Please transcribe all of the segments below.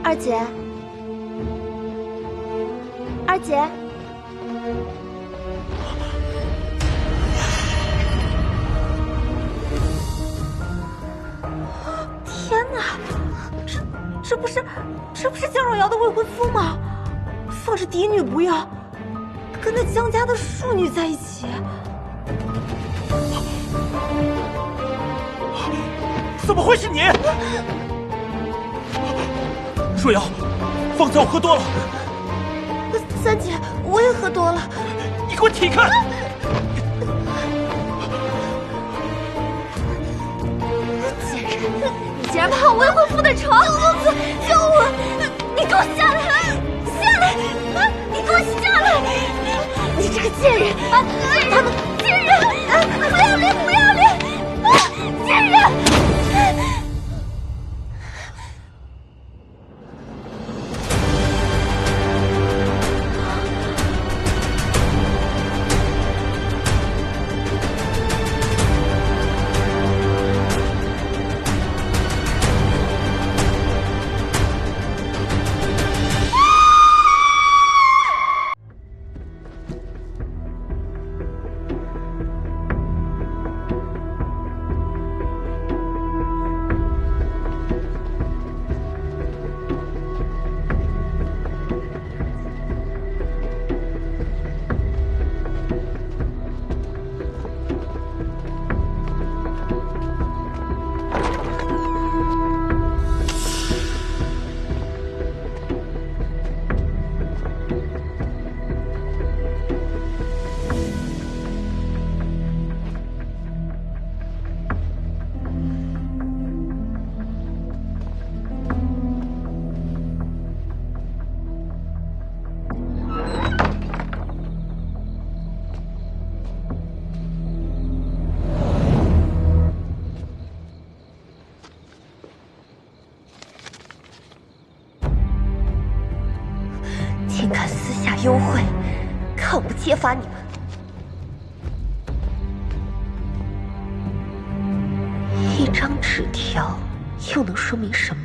二姐，二姐，天哪，这不是江若瑶的未婚夫吗？放着嫡女不要，跟那江家的庶女在一起。怎么会是你？若瑶，方才我喝多了。三姐，我也喝多了。你给我起开！贱人，你竟然爬我未婚夫的床！救我！你给我下来！下来！你给我下来！你这个贱人！他们贱人！不要脸！不要脸！贱人！竟敢私下幽会，看我不揭发你们！一张纸条又能说明什么？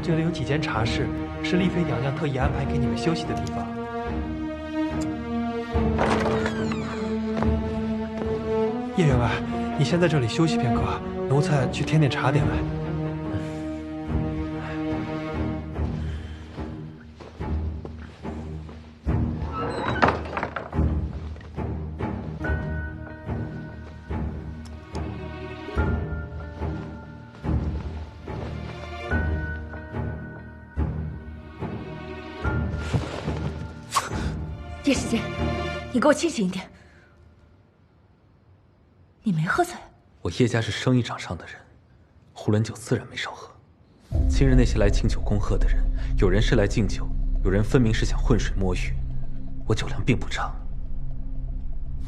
这里有几间茶室，是丽妃娘娘特意安排给你们休息的地方。叶员外，你先在这里休息片刻，奴才去添点茶点来。叶时间，你给我清醒一点！你没喝醉？我叶家是生意场上的人，胡伦酒自然没少喝。今日那些来敬酒恭贺的人，有人是来敬酒，有人分明是想浑水摸鱼。我酒量并不差，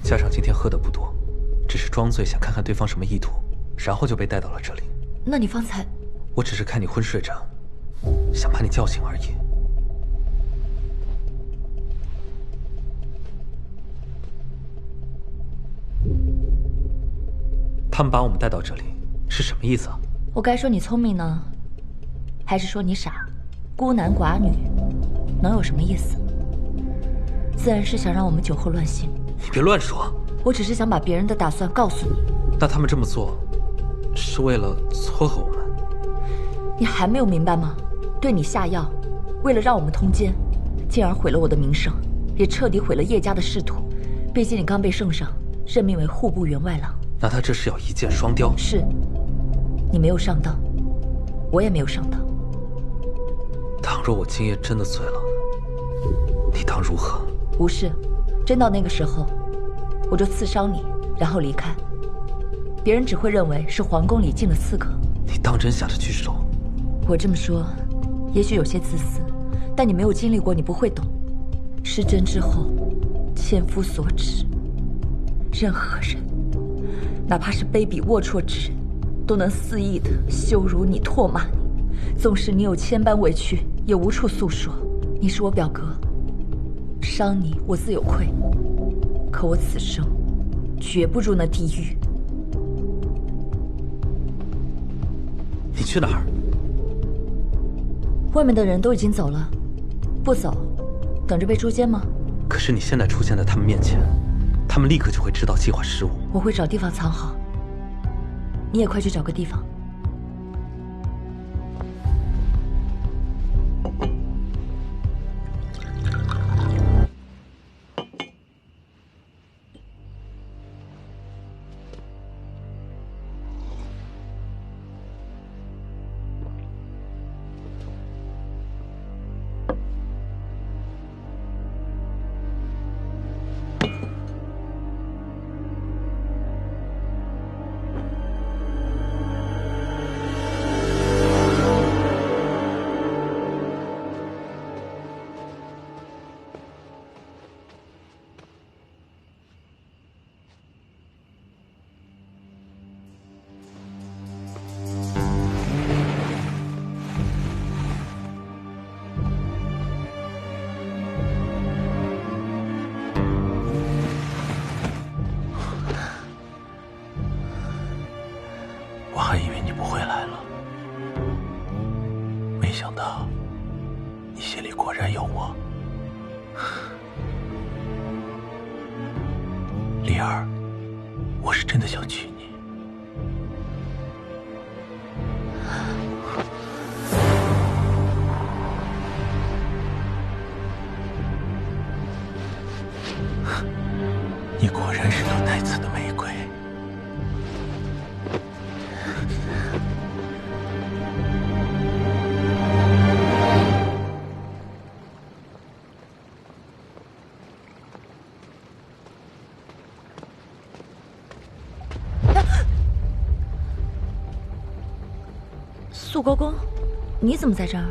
加上今天喝的不多，只是装醉想看看对方什么意图，然后就被带到了这里。那你方才……我只是看你昏睡着，想把你叫醒而已。他们把我们带到这里是什么意思啊？我该说你聪明呢，还是说你傻？孤男寡女，能有什么意思？自然是想让我们酒后乱性。你别乱说，我只是想把别人的打算告诉你。那他们这么做，是为了撮合我们？你还没有明白吗？对你下药，为了让我们通奸，进而毁了我的名声，也彻底毁了叶家的仕途。毕竟你刚被圣上任命为户部员外郎。那他这是要一箭双雕？是，你没有上当，我也没有上当。倘若我今夜真的醉了，你当如何？无事，真到那个时候，我就刺伤你，然后离开。别人只会认为是皇宫里进了刺客。你当真想着去守？我这么说，也许有些自私，但你没有经历过，你不会懂。失贞之后，千夫所指。任何人，哪怕是卑鄙龌龊之人，都能肆意的羞辱你、唾骂你。纵使你有千般委屈，也无处诉说。你是我表哥，伤你我自有愧，可我此生绝不入那地狱。你去哪儿？外面的人都已经走了，不走，等着被捉奸吗？可是你现在出现在他们面前，他们立刻就会知道计划失误。我会找地方藏好，你也快去找个地方。我还以为你不会来了，没想到你心里果然有我。丽儿，我是真的想娶你。你果然是有带刺的玫瑰。肃国公，你怎么在这儿？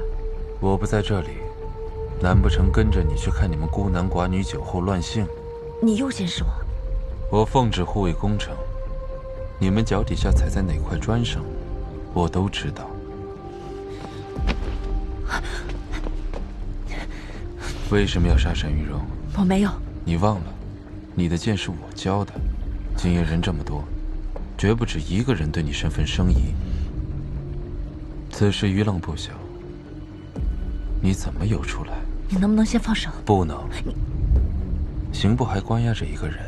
我不在这里，难不成跟着你去看你们孤男寡女酒后乱性？你又监视我？我奉旨护卫宫城，你们脚底下踩在哪块砖上，我都知道。为什么要杀沈玉荣？我没有。你忘了，你的剑是我教的。今夜人这么多，绝不止一个人对你身份生疑。此事余浪不小，你怎么有出来？你能不能先放手？不能。刑部还关押着一个人，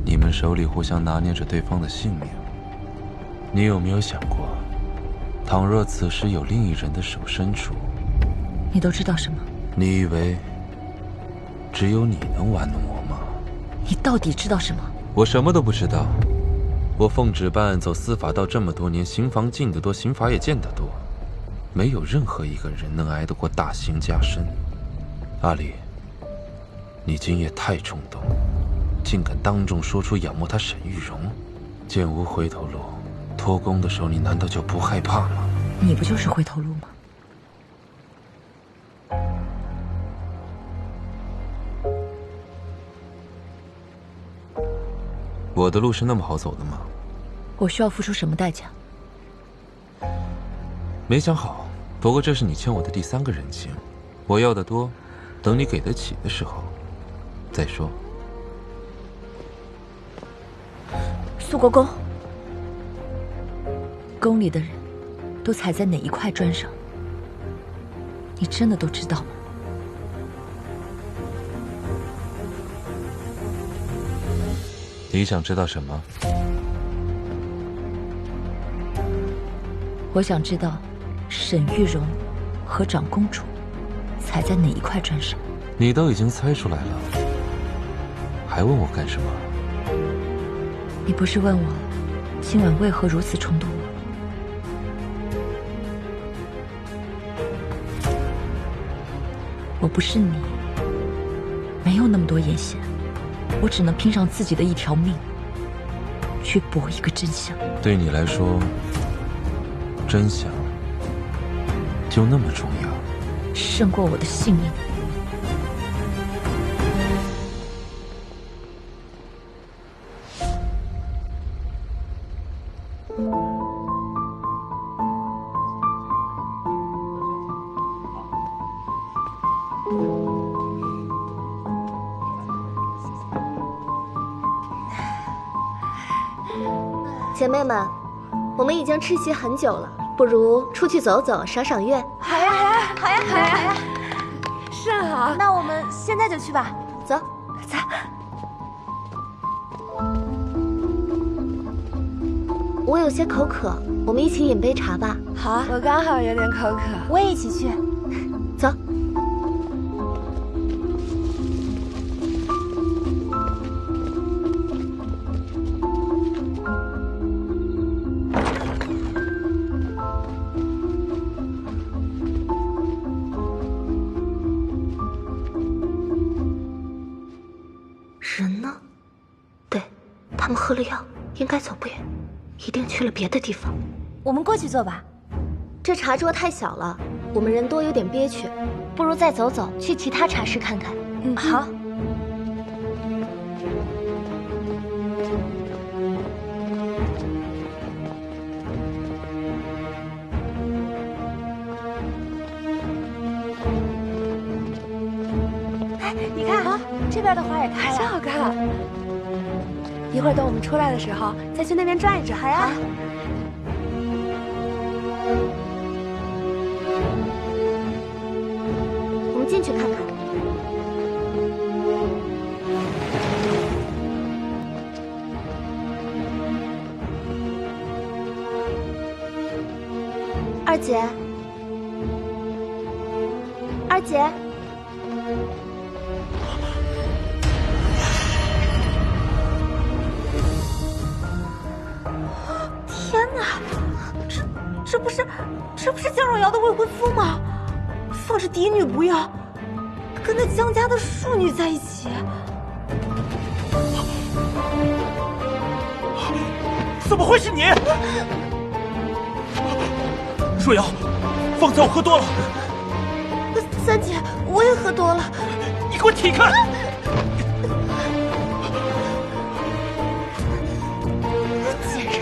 你们手里互相拿捏着对方的性命。你有没有想过，倘若此时有另一人的手伸出，你都知道什么？你以为只有你能玩弄我吗？你到底知道什么？我什么都不知道。我奉旨办案走司法道这么多年，刑房进得多，刑罚也见得多，没有任何一个人能挨得过大刑加身。阿里，你今夜太冲动，竟敢当众说出仰慕他沈玉荣，剑无回头路，托公的手你难道就不害怕吗？你不就是回头路吗？我的路是那么好走的吗？我需要付出什么代价？没想好，不过这是你欠我的第3个人情，我要的多，等你给得起的时候再说。肃国公，宫里的人都踩在哪一块砖上？你真的都知道吗？你想知道什么？我想知道沈玉荣和长公主踩在哪一块砖上。你都已经猜出来了，还问我干什么？你不是问我今晚为何如此冲动吗？不是你，没有那么多眼线，我只能拼上自己的一条命，去搏一个真相。对你来说，真相就那么重要？胜过我的性命。姐妹们，我们已经吃席很久了，不如出去走走，赏赏月。好呀，好呀，好呀，好呀，好呀，甚好。那我们现在就去吧。走，走。我有些口渴，我们一起饮杯茶吧。好啊，我刚好有点口渴，我也一起去。走。人呢？对，他们喝了药，应该走不远，一定去了别的地方。我们过去坐吧。这茶桌太小了，我们人多有点憋屈，不如再走走，去其他茶室看看。嗯，好。哎，你看啊，这边的花也开了，真好看。一会儿等我们出来的时候，再去那边转一转。好呀。我们进去看看。二姐，二姐。天哪，这不是江若瑶的未婚夫吗？放着嫡女不要，跟那江家的庶女在一起。怎么会是你？若瑶，方才我喝多了。三姐，我也喝多了。你给我踢开！贱人，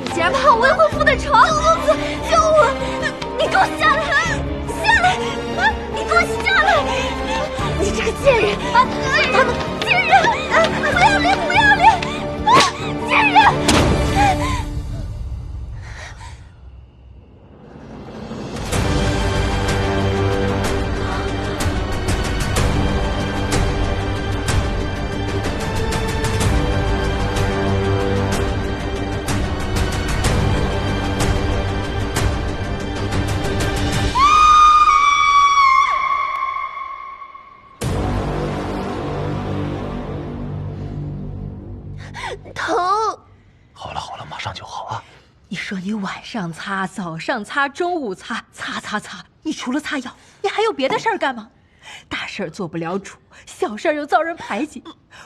你竟然爬我未婚夫的床！公子，救我！你给我下来！下来！你给我下来！你这个贱人！贱人！不要脸！不要脸！贱人！疼！好了好了，马上就好啊！你说你晚上擦，早上擦，中午擦，擦，你除了擦药，你还有别的事儿干吗？大事儿做不了主，小事儿又遭人排挤，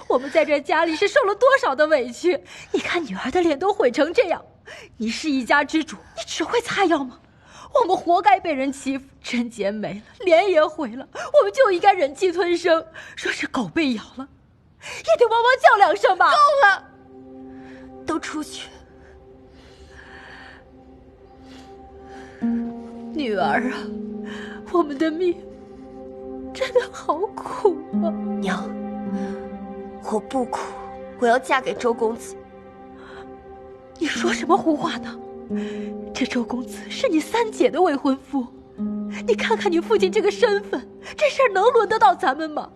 我们在这家里是受了多少的委屈？你看女儿的脸都毁成这样，你是一家之主，你只会擦药吗？我们活该被人欺负，贞洁没了，脸也毁了，我们就应该忍气吞声。若是狗被咬了，也得汪汪叫两声吧。够了，都出去。女儿啊，我们的命真的好苦啊！娘，我不苦，我要嫁给周公子。你说什么胡话呢？这周公子是你三姐的未婚夫，你看看你父亲这个身份，这事儿能轮得到咱们吗？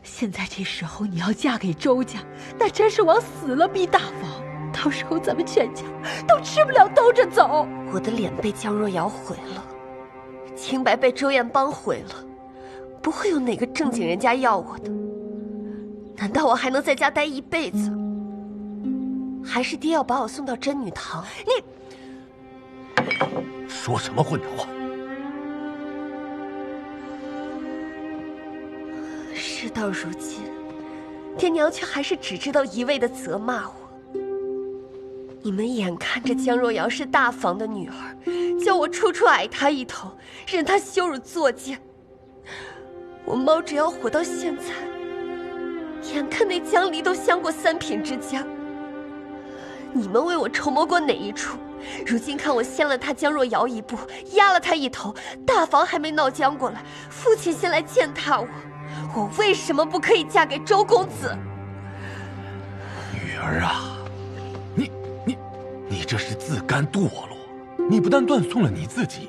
现在这时候你要嫁给周家，那真是往死了逼大王，到时候咱们全家都吃不了兜着走。我的脸被江若瑶毁了，清白被周艳邦毁了，不会有哪个正经人家要我的。难道我还能在家待一辈子？还是爹要把我送到真女堂？你说什么混账话！事到如今，爹娘却还是只知道一味的责骂我。你们眼看着江若瑶是大房的女儿，叫我处处矮她一头，任她羞辱作践。我猫只要活到现在，眼看那江离都相过3品之家。你们为我筹谋过哪一处？如今看我先了他江若瑶一步，压了他一头，大房还没闹僵过来，父亲先来践踏我，我为什么不可以嫁给周公子？女儿啊，你这是自甘堕落，你不但断送了你自己，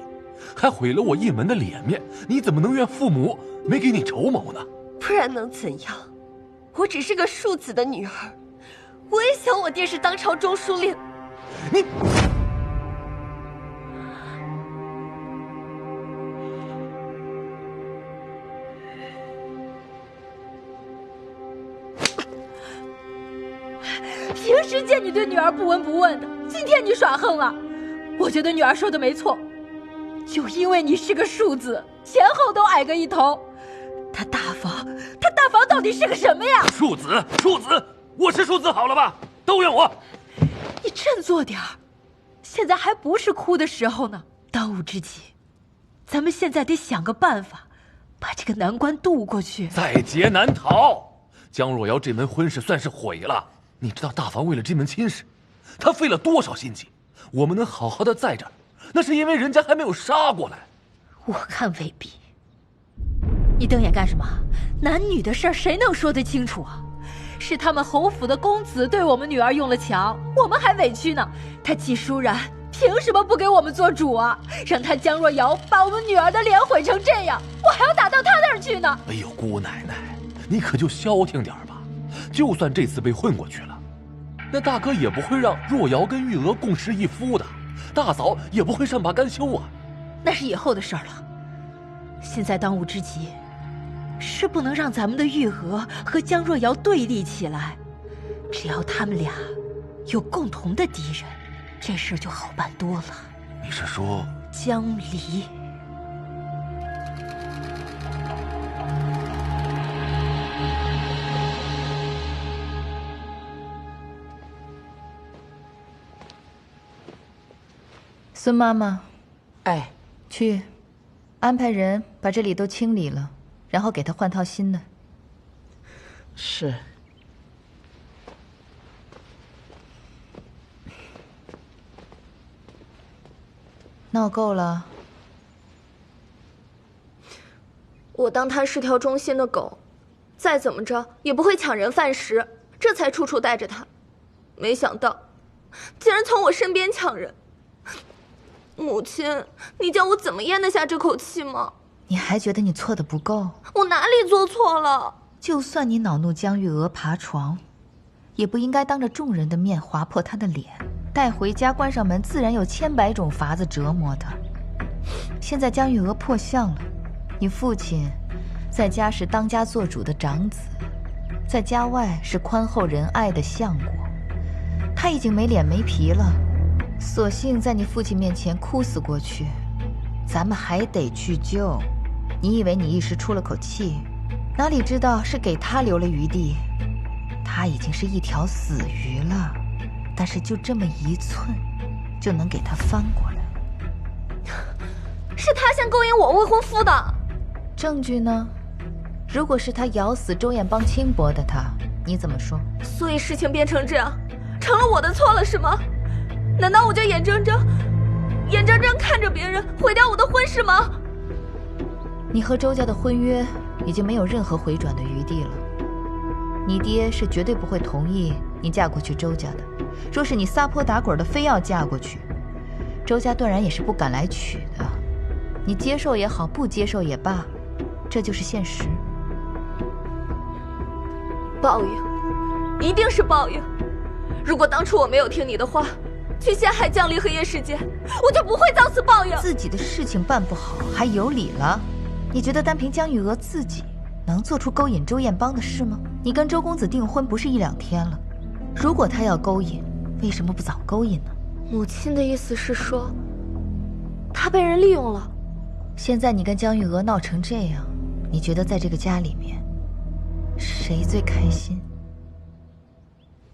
还毁了我一门的脸面，你怎么能怨父母没给你筹谋呢？不然能怎样？我只是个庶子的女儿，我也想我爹是当朝中书令。你。平时见你对女儿不闻不问的，今天你耍横了。我觉得女儿说的没错，就因为你是个庶子，前后都矮个一头。他大房到底是个什么呀？庶子，我是庶子好了吧？都怨我。你振作点儿，现在还不是哭的时候呢。当务之急，咱们现在得想个办法，把这个难关渡过去。在劫难逃，江若瑶这门婚事算是毁了。你知道大房为了这门亲事，他费了多少心机？我们能好好的在这儿，那是因为人家还没有杀过来。我看未必。你瞪眼干什么？男女的事儿谁能说得清楚啊？是他们侯府的公子对我们女儿用了强，我们还委屈呢。他季舒然凭什么不给我们做主啊？让他江若瑶把我们女儿的脸毁成这样，我还要打到他那儿去呢。哎呦，姑奶奶，你可就消停点吧。就算这次被混过去了，那大哥也不会让若瑶跟玉娥共侍一夫的，大嫂也不会善罢甘休啊。那是以后的事儿了。现在当务之急是不能让咱们的玉娥和江若瑶对立起来。只要他们俩有共同的敌人，这事就好办多了。你是说江离？孙妈妈，哎，去安排人把这里都清理了，然后给他换套新的。是。闹够了？我当他是条忠心的狗，再怎么着也不会抢人饭食，这才处处带着他。没想到，竟然从我身边抢人。母亲，你叫我怎么咽得下这口气吗？你还觉得你错的不够？我哪里做错了？就算你恼怒江玉娥爬床，也不应该当着众人的面划破她的脸，带回家关上门，自然有千百种法子折磨她。现在江玉娥破相了，你父亲在家是当家做主的长子，在家外是宽厚仁爱的相国，他已经没脸没皮了，索性在你父亲面前哭死过去。咱们还得去救。你以为你一时出了口气，哪里知道是给他留了余地。他已经是一条死鱼了，但是就这么1寸，就能给他翻过来。是他先勾引我未婚夫的。证据呢？如果是他咬死周彦邦轻薄的他，你怎么说？所以事情变成这样，成了我的错了是吗？难道我就眼睁睁看着别人毁掉我的婚事吗？你和周家的婚约已经没有任何回转的余地了。你爹是绝对不会同意你嫁过去周家的。若是你撒泼打滚的非要嫁过去，周家断然也是不敢来娶的。你接受也好，不接受也罢，这就是现实。报应，一定是报应。如果当初我没有听你的话，去陷害江离和叶世杰，我就不会遭此报应。自己的事情办不好，还有理了？你觉得单凭江玉娥自己能做出勾引周彦邦的事吗？你跟周公子订婚不是1、2天了，如果他要勾引，为什么不早勾引呢？母亲的意思是说，他被人利用了。现在你跟江玉娥闹成这样，你觉得在这个家里面，谁最开心？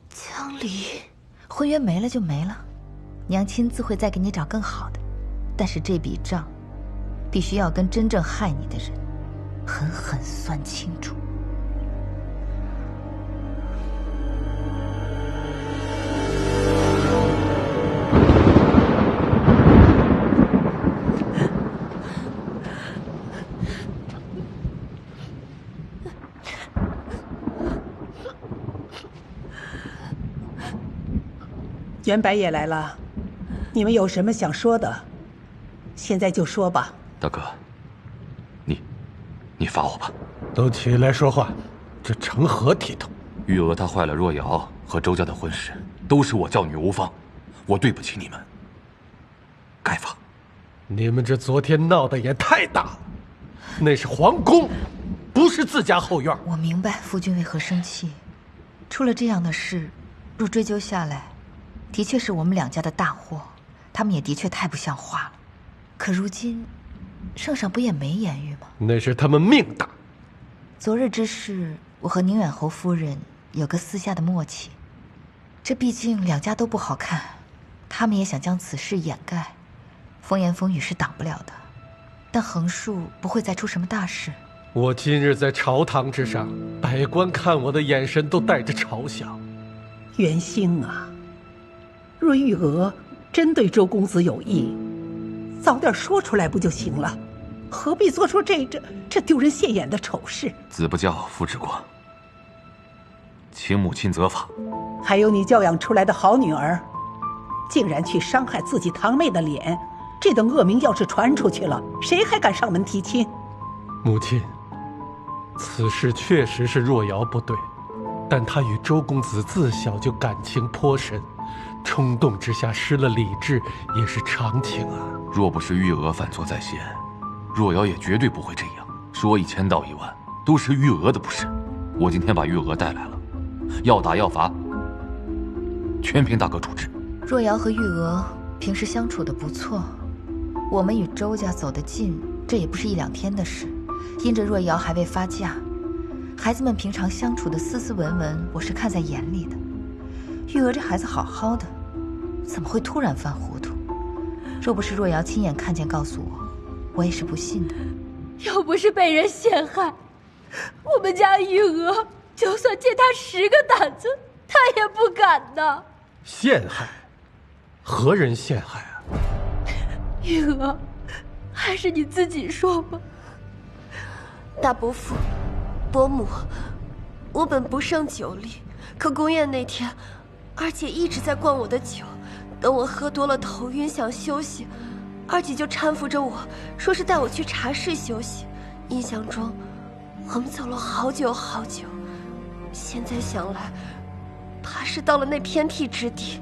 江离，婚约没了就没了，娘亲自会再给你找更好的。但是这笔账，必须要跟真正害你的人狠狠算清楚。袁白也来了，你们有什么想说的，现在就说吧。大哥，你罚我吧。都起来说话，这成何体统？玉娥她坏了若瑶和周家的婚事，都是我教女无方，我对不起你们，该罚。你们这昨天闹得也太大了，那是皇宫，不是自家后院。我明白夫君为何生气，出了这样的事，若追究下来，的确是我们两家的大祸，他们也的确太不像话了。可如今，圣上不也没言语吗？那是他们命大。昨日之事，我和宁远侯夫人有个私下的默契。这毕竟两家都不好看，他们也想将此事掩盖，风言风语是挡不了的。但横竖不会再出什么大事。我今日在朝堂之上，百官看我的眼神都带着嘲笑。袁兴啊，若玉娥真对周公子有意，早点说出来不就行了？何必做出这丢人现眼的丑事？子不教，父之过，请母亲责罚。还有你教养出来的好女儿，竟然去伤害自己堂妹的脸，这等恶名要是传出去了，谁还敢上门提亲？母亲，此事确实是若瑶不对，但她与周公子自小就感情颇深，冲动之下失了理智也是常情啊。若不是玉娥犯错在先，若瑶也绝对不会这样。说1000道1万，都是玉娥的不是。我今天把玉娥带来了，要打要罚，全凭大哥处置。若瑶和玉娥平时相处的不错，我们与周家走得近，这也不是1、2天的事。因着若瑶还未发嫁，孩子们平常相处的斯斯文文，我是看在眼里的。玉娥这孩子好好的，怎么会突然犯糊涂？若不是若瑶亲眼看见告诉我，我也是不信的。要不是被人陷害，我们家玉娥就算借他10个胆子，他也不敢的。陷害？何人陷害啊？玉娥，还是你自己说吧。大伯父、伯母，我本不胜酒力，可宫宴那天，二姐一直在灌我的酒，等我喝多了头晕想休息，二姐就搀扶着我，说是带我去茶室休息。印象中，我们走了好久好久。现在想来，怕是到了那偏僻之地，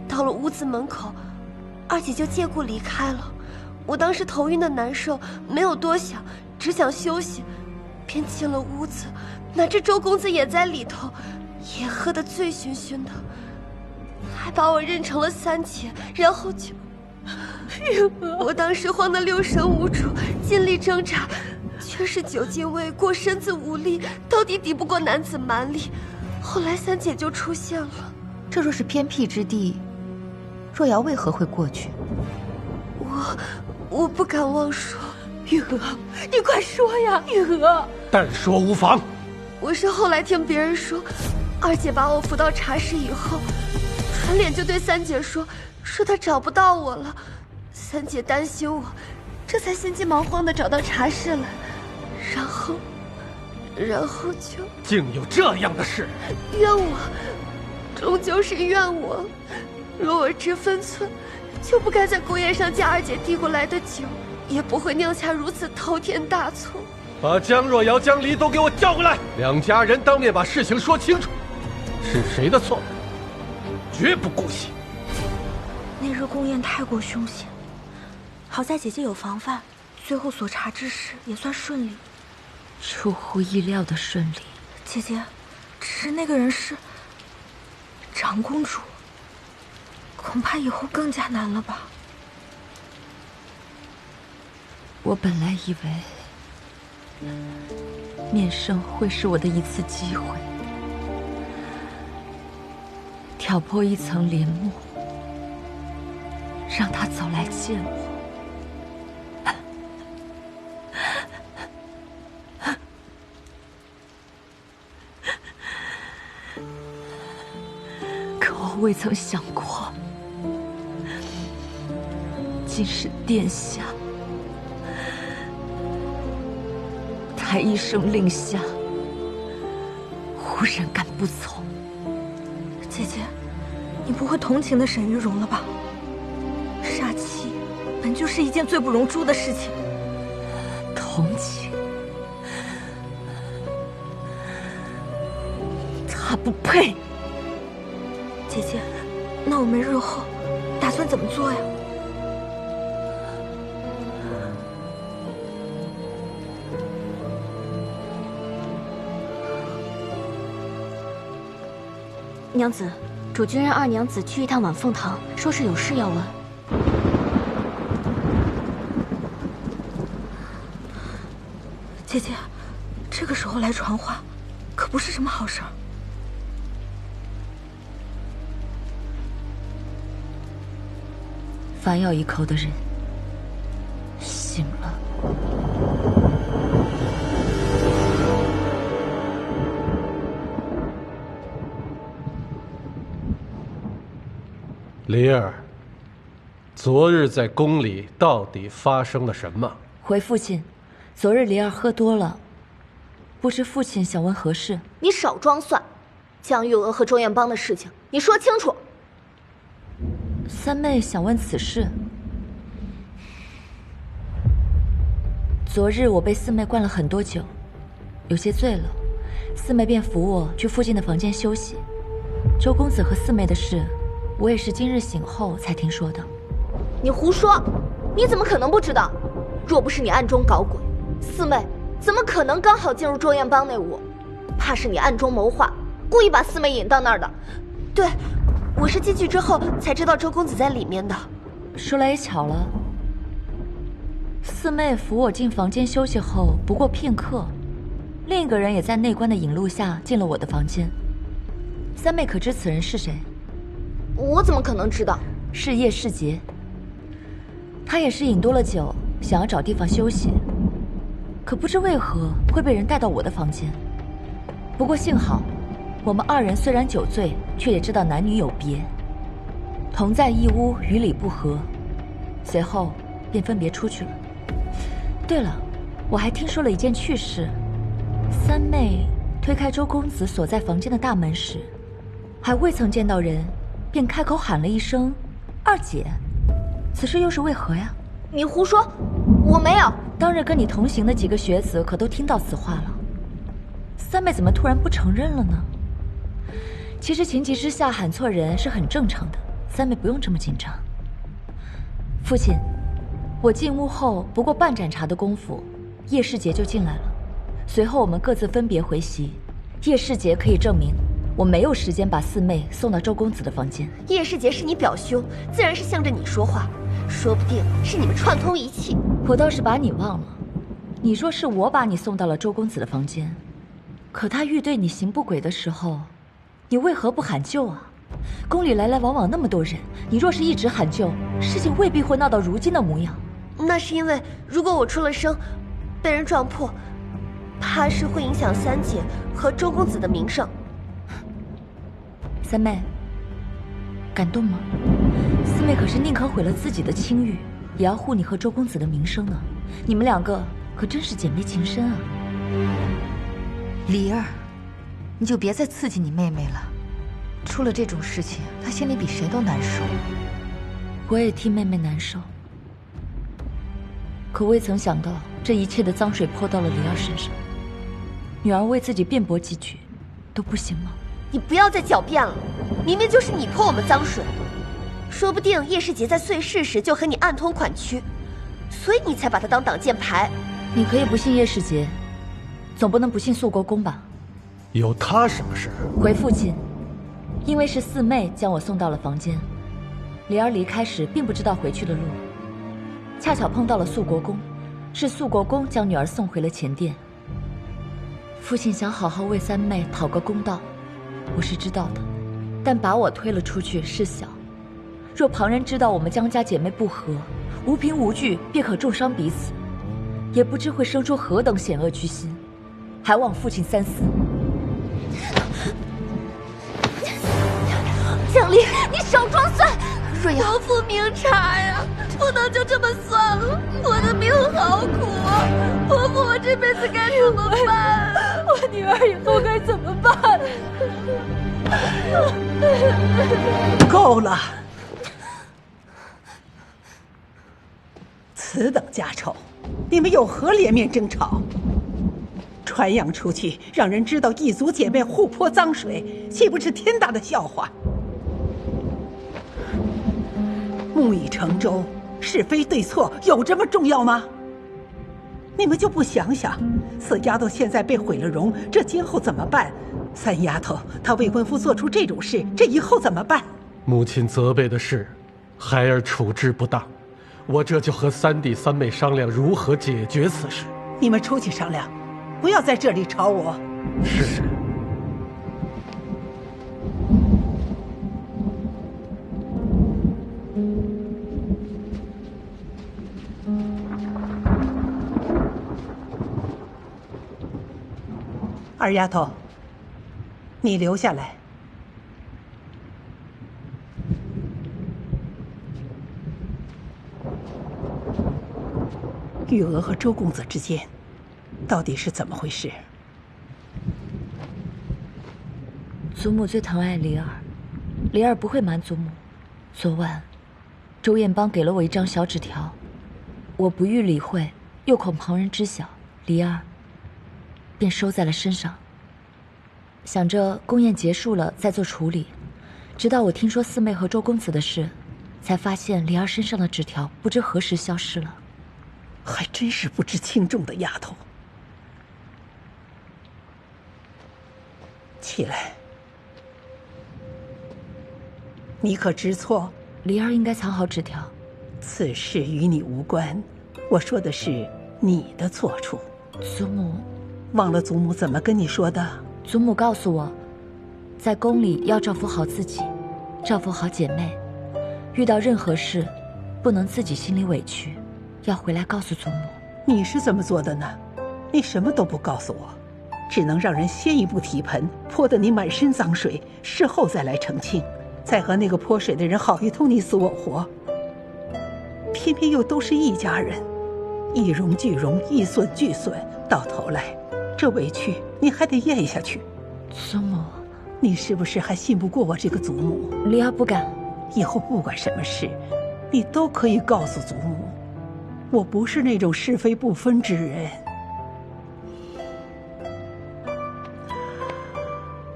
到了屋子门口，二姐就借故离开了。我当时头晕的难受，没有多想，只想休息，便进了屋子。哪知周公子也在里头，也喝得醉醺醺的，还把我认成了三姐，然后就……我当时慌得六神无主，尽力挣扎，却是酒劲未过，身子无力，到底抵不过男子蛮力。后来三姐就出现了。这若是偏僻之地，若瑶为何会过去？我不敢妄说。玉娥，你快说呀，玉娥！但说无妨。我是后来听别人说，二姐把我扶到茶室以后，转脸就对三姐说她找不到我了。三姐担心我，这才心急忙慌地找到茶室来，然后就……竟有这样的事！怨我，终究是怨我。若我知分寸，就不该在宫宴上将二姐递过来的酒，也不会酿下如此滔天大错。把江若瑶、江离都给我叫过来，两家人当面把事情说清楚，是谁的错，绝不姑息。那日宫宴太过凶险，好在姐姐有防范，最后所查之事也算顺利。出乎意料的顺利。姐姐，只是那个人是长公主，恐怕以后更加难了吧？我本来以为面圣会是我的一次机会，挑破一层帘幕，让他早来见我。可我未曾想过，竟是殿下才一声令下，忽然敢不从。姐姐，你不会同情的沈玉容了吧？杀妻本就是一件罪不容诛的事情。同情？他不配。姐姐，那我们日后打算怎么做呀？娘子，主君让二娘子去一趟晚凤堂，说是有事要问。姐姐，这个时候来传话，可不是什么好事儿。反咬一口的人醒了。离儿，昨日在宫里到底发生了什么？回父亲，昨日离儿喝多了，不知父亲想问何事？你少装蒜，江玉娥和周彦邦的事情，你说清楚。三妹想问此事。昨日我被四妹灌了很多酒，有些醉了，四妹便扶我去附近的房间休息。周公子和四妹的事，我也是今日醒后才听说的。你胡说！你怎么可能不知道？若不是你暗中搞鬼，四妹怎么可能刚好进入周彦邦那屋？怕是你暗中谋划，故意把四妹引到那儿的。对，我是进去之后才知道周公子在里面的。说来也巧了，四妹扶我进房间休息后，不过片刻，另一个人也在内官的引路下进了我的房间。三妹可知此人是谁？我怎么可能知道？是叶世杰。他也是饮多了酒，想要找地方休息，可不知为何会被人带到我的房间。不过幸好，我们二人虽然酒醉，却也知道男女有别，同在一屋，于理不合，随后便分别出去了。对了，我还听说了一件趣事：三妹推开周公子所在房间的大门时，还未曾见到人，便开口喊了一声“二姐”，此事又是为何呀？你胡说，我没有。当日跟你同行的几个学子可都听到此话了，三妹怎么突然不承认了呢？其实情急之下喊错人是很正常的，三妹不用这么紧张。父亲，我进屋后不过半盏茶的功夫，叶世杰就进来了。随后我们各自分别回席，叶世杰可以证明我没有时间把四妹送到周公子的房间。叶世杰是你表兄，自然是向着你说话，说不定是你们串通一气。我倒是把你忘了，你说是我把你送到了周公子的房间，可他欲对你行不轨的时候，你为何不喊救啊？宫里来来往往那么多人，你若是一直喊救，事情未必会闹到如今的模样。那是因为如果我出了声，被人撞破，怕是会影响三姐和周公子的名声。三妹，感动吗？四妹可是宁可毁了自己的清誉，也要护你和周公子的名声呢。你们两个可真是姐妹情深啊！梨儿，你就别再刺激你妹妹了。出了这种事情，她心里比谁都难受。我也替妹妹难受，可未曾想到这一切的脏水泼到了梨儿身上。女儿为自己辩驳几句，都不行吗？你不要再狡辩了，明明就是你泼我们脏水，说不定叶世杰在碎尸时就和你暗通款曲，所以你才把他当挡箭牌。你可以不信叶世杰，总不能不信肃国公吧？有他什么事？回父亲，因为是四妹将我送到了房间，梨儿离开时并不知道回去的路，恰巧碰到了肃国公，是肃国公将女儿送回了前殿。父亲想好好为三妹讨个公道，我是知道的，但把我推了出去是小，若旁人知道我们江家姐妹不和，无凭无据便可重伤彼此，也不知会生出何等险恶居心，还望父亲三思。江离，你少装蒜！若瑶，国父明察呀，不能就这么算了。我的命好苦啊！伯父，我这辈子该怎么办？我女儿以后该怎么办？够了！此等家丑，你们有何脸面争吵？传扬出去，让人知道一族姐妹互泼脏水，岂不是天大的笑话？木已成舟，是非对错有这么重要吗？你们就不想想，四丫头现在被毁了容，这今后怎么办？三丫头她未婚夫做出这种事，这以后怎么办？母亲责备的是，孩儿处置不当，我这就和三弟三妹商量如何解决此事。你们出去商量，不要在这里吵我。是。二丫头，你留下来。玉娥和周公子之间，到底是怎么回事？祖母最疼爱离儿，离儿不会瞒祖母。昨晚，周彦邦给了我一张小纸条，我不予理会，又恐旁人知晓，离儿便收在了身上。想着宫宴结束了再做处理，直到我听说四妹和周公子的事，才发现离儿身上的纸条不知何时消失了。还真是不知轻重的丫头。起来，你可知错？离儿应该藏好纸条。此事与你无关，我说的是你的错处。祖母，忘了祖母怎么跟你说的？祖母告诉我，在宫里要照顾好自己，照顾好姐妹，遇到任何事，不能自己心里委屈，要回来告诉祖母。你是怎么做的呢？你什么都不告诉我，只能让人先一步提盆，泼得你满身脏水，事后再来澄清，再和那个泼水的人好一通你死我活。偏偏又都是一家人，一荣俱荣，一损俱损，到头来这委屈你还得咽下去。祖母，你是不是还信不过我这个祖母？离儿不敢。以后不管什么事，你都可以告诉祖母，我不是那种是非不分之人。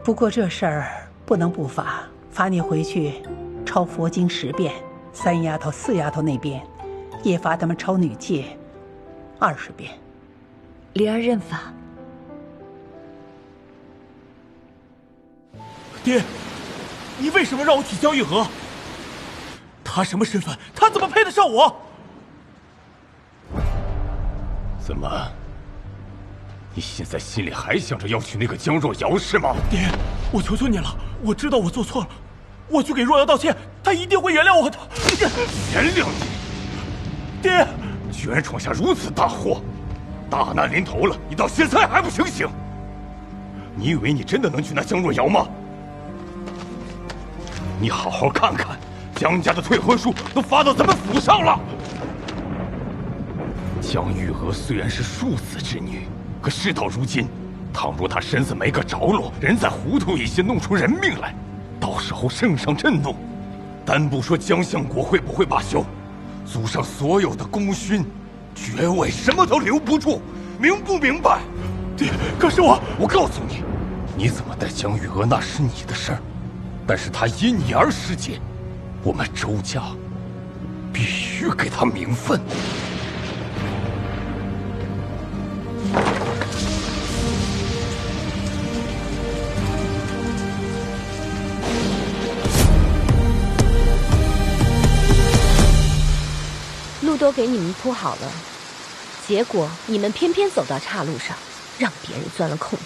不过这事儿不能不罚，罚你回去抄佛经10遍，三丫头四丫头那边也罚他们抄女戒20遍。离儿认罚。爹，你为什么让我娶江玉娥？她什么身份？她怎么配得上我？怎么，你现在心里还想着要娶那个江若瑶是吗？爹，我求求你了，我知道我做错了，我去给若瑶道歉，她一定会原谅我的。原谅你？爹，居然闯下如此大祸，大难临头了，你到现在还不醒醒？你以为你真的能娶那江若瑶吗？你好好看看，江家的退婚书都发到咱们府上了。江玉娥虽然是庶子之女，可事到如今，倘若她身子没个着落，人再糊涂一些，弄出人命来，到时候圣上震怒，单不说江相国会不会罢休，祖上所有的功勋、爵位什么都留不住，明不明白？爹，可是我告诉你，你怎么待江玉娥那是你的事儿，但是她因你而失节，我们周家必须给她名分。路都给你们铺好了，结果你们偏偏走到岔路上，让别人钻了空子。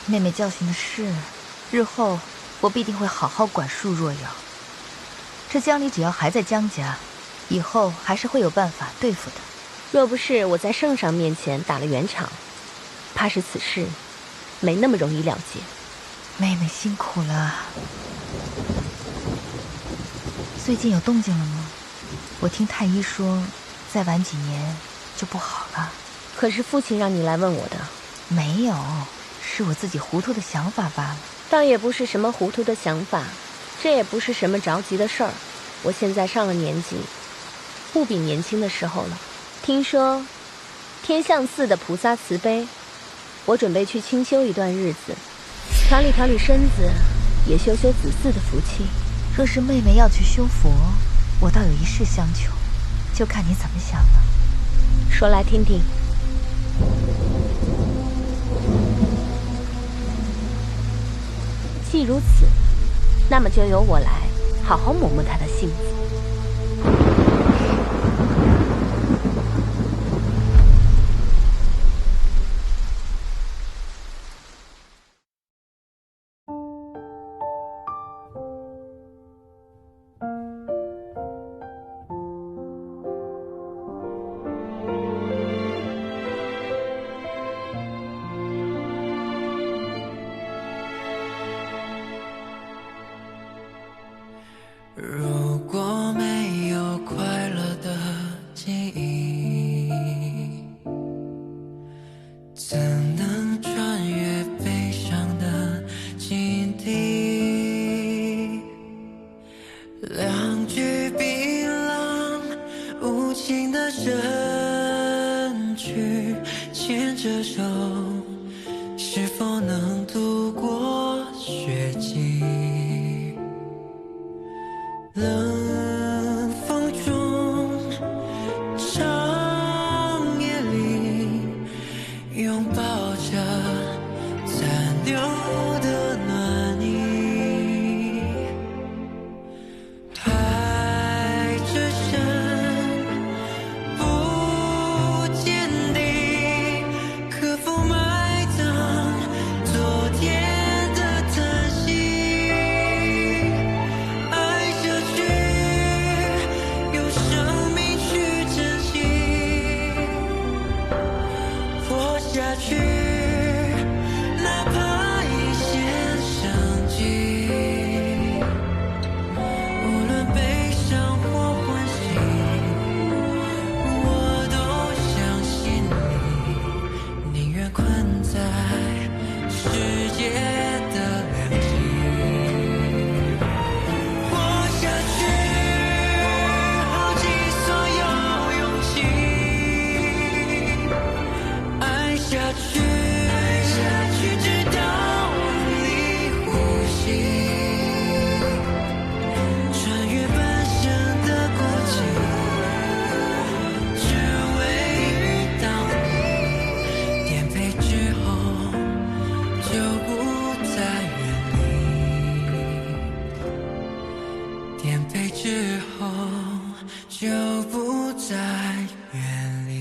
妹妹教训的是，日后我必定会好好管束若瑶。这江离只要还在江家，以后还是会有办法对付的。若不是我在圣上面前打了圆场，怕是此事没那么容易了结。妹妹辛苦了。最近有动静了吗？我听太医说，再晚几年就不好了。可是父亲让你来问我的。没有，是我自己糊涂的想法罢了。倒也不是什么糊涂的想法，这也不是什么着急的事儿。我现在上了年纪，不比年轻的时候了。听说天象寺的菩萨慈悲，我准备去清修一段日子，调理调理身子，也修修子嗣的福气。若是妹妹要去修佛，我倒有一事相求，就看你怎么想了。说来听听。既如此，那么就由我来好好磨磨他的性子。如果没有快乐的记忆，怎能穿越悲伤的境地？两句槟榔无情的身躯，牵着手，是否能度过雪季？冷风中，长夜里，拥抱着残留的暖意。爱之深，不见底，可否埋葬昨天的叹息？下去，哪怕一线生机。无论悲伤或欢喜，我都相信你，宁愿困在世界的两极。活下去，耗尽所有勇气。下去，直到你呼吸，穿越半生的孤寂，只为遇到你。颠沛之后，就不再远离。颠沛之后，就不再远离。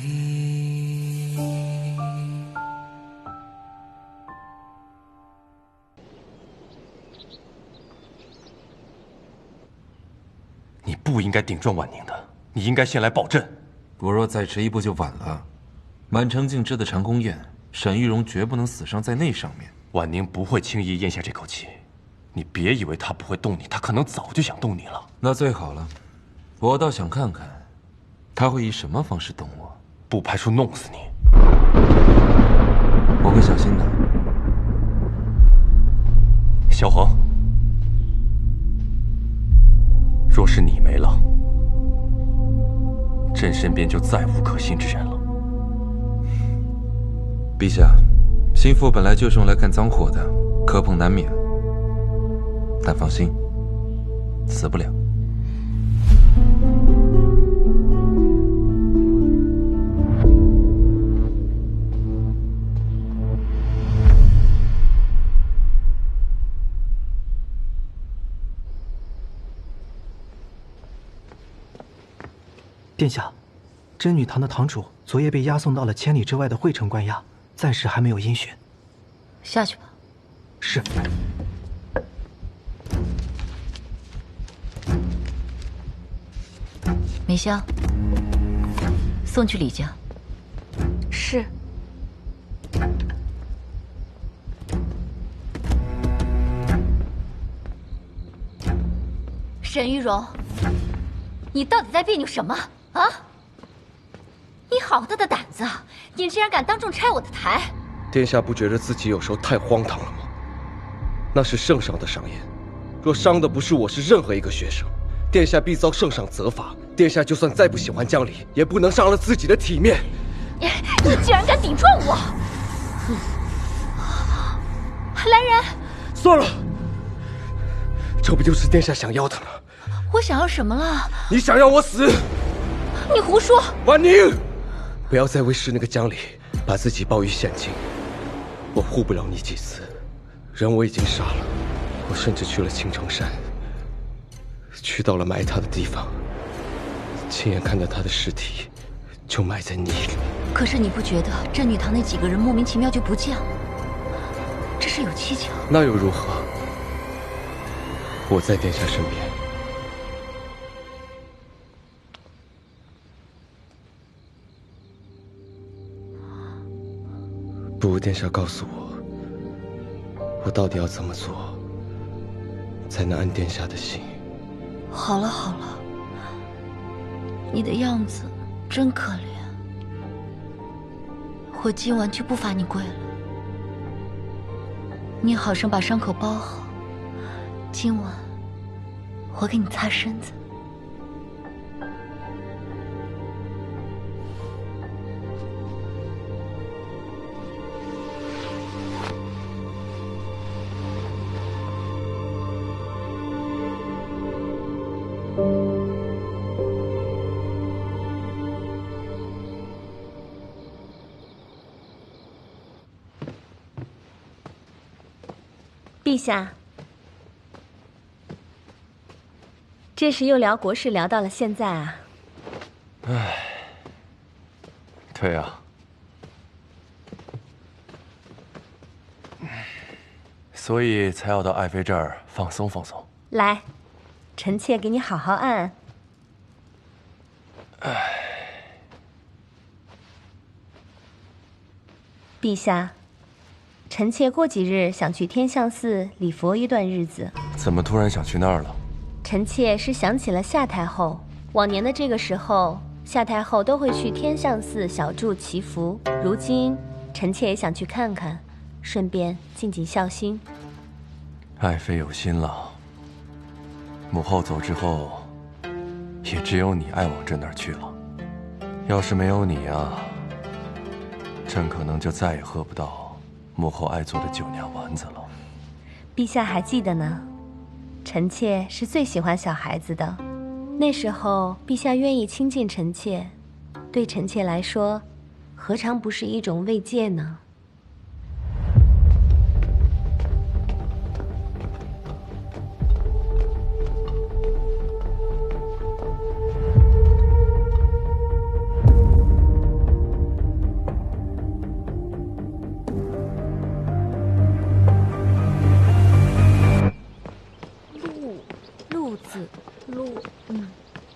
你不应该顶撞婉宁的，你应该先来保阵。我若再迟一步就晚了。满城尽知的长宫宴，沈玉荣绝不能死伤在那上面。婉宁不会轻易咽下这口气，你别以为她不会动你，她可能早就想动你了。那最好了，我倒想看看，她会以什么方式动我。不排除弄死你。我会小心的。萧恒，若是你没了，朕身边就再无可信之人了。陛下，心腹本来就是用来看脏活的，磕碰难免。但放心，死不了。殿下，真女堂的堂主昨夜被押送到了千里之外的惠城关押，暂时还没有音讯。下去吧。是。梅香，送去李家。是。沈玉荣，你到底在别扭什么啊？你好大的胆子，你竟然敢当众拆我的台！殿下不觉得自己有时候太荒唐了吗？那是圣上的赏言，若伤的不是我，是任何一个学生，殿下必遭圣上责罚。殿下就算再不喜欢江离，也不能伤了自己的体面。你竟然敢顶撞我！来人！算了，这不就是殿下想要的吗？我想要什么了？你想要我死？你胡说！婉宁，不要再为师那个江离把自己抱于险境。我护不了你几次，人我已经杀了，我甚至去了青城山，去到了埋他的地方，亲眼看到他的尸体就埋在泥里。可是你不觉得镇女堂那几个人莫名其妙就不见了？这是有蹊跷。那又如何？我在殿下身边。不如殿下告诉我，我到底要怎么做，才能安殿下的心？好了好了，你的样子真可怜，我今晚就不罚你跪了。你好生把伤口包好，今晚我给你擦身子。陛下，这是又聊国事聊到了现在啊。唉，对啊。所以才要到爱妃这儿放松放松。来，臣妾给你好好按按。唉，陛下，臣妾过几日想去天相寺礼佛一段日子。怎么突然想去那儿了？臣妾是想起了夏太后，往年的这个时候，夏太后都会去天相寺小住祈福。如今，臣妾也想去看看，顺便尽尽孝心。爱妃有心了。母后走之后，也只有你爱往朕那儿去了。要是没有你啊，朕可能就再也喝不到母后爱做的酒酿丸子了。陛下还记得呢，臣妾是最喜欢小孩子的。那时候，陛下愿意亲近臣妾，对臣妾来说，何尝不是一种慰藉呢？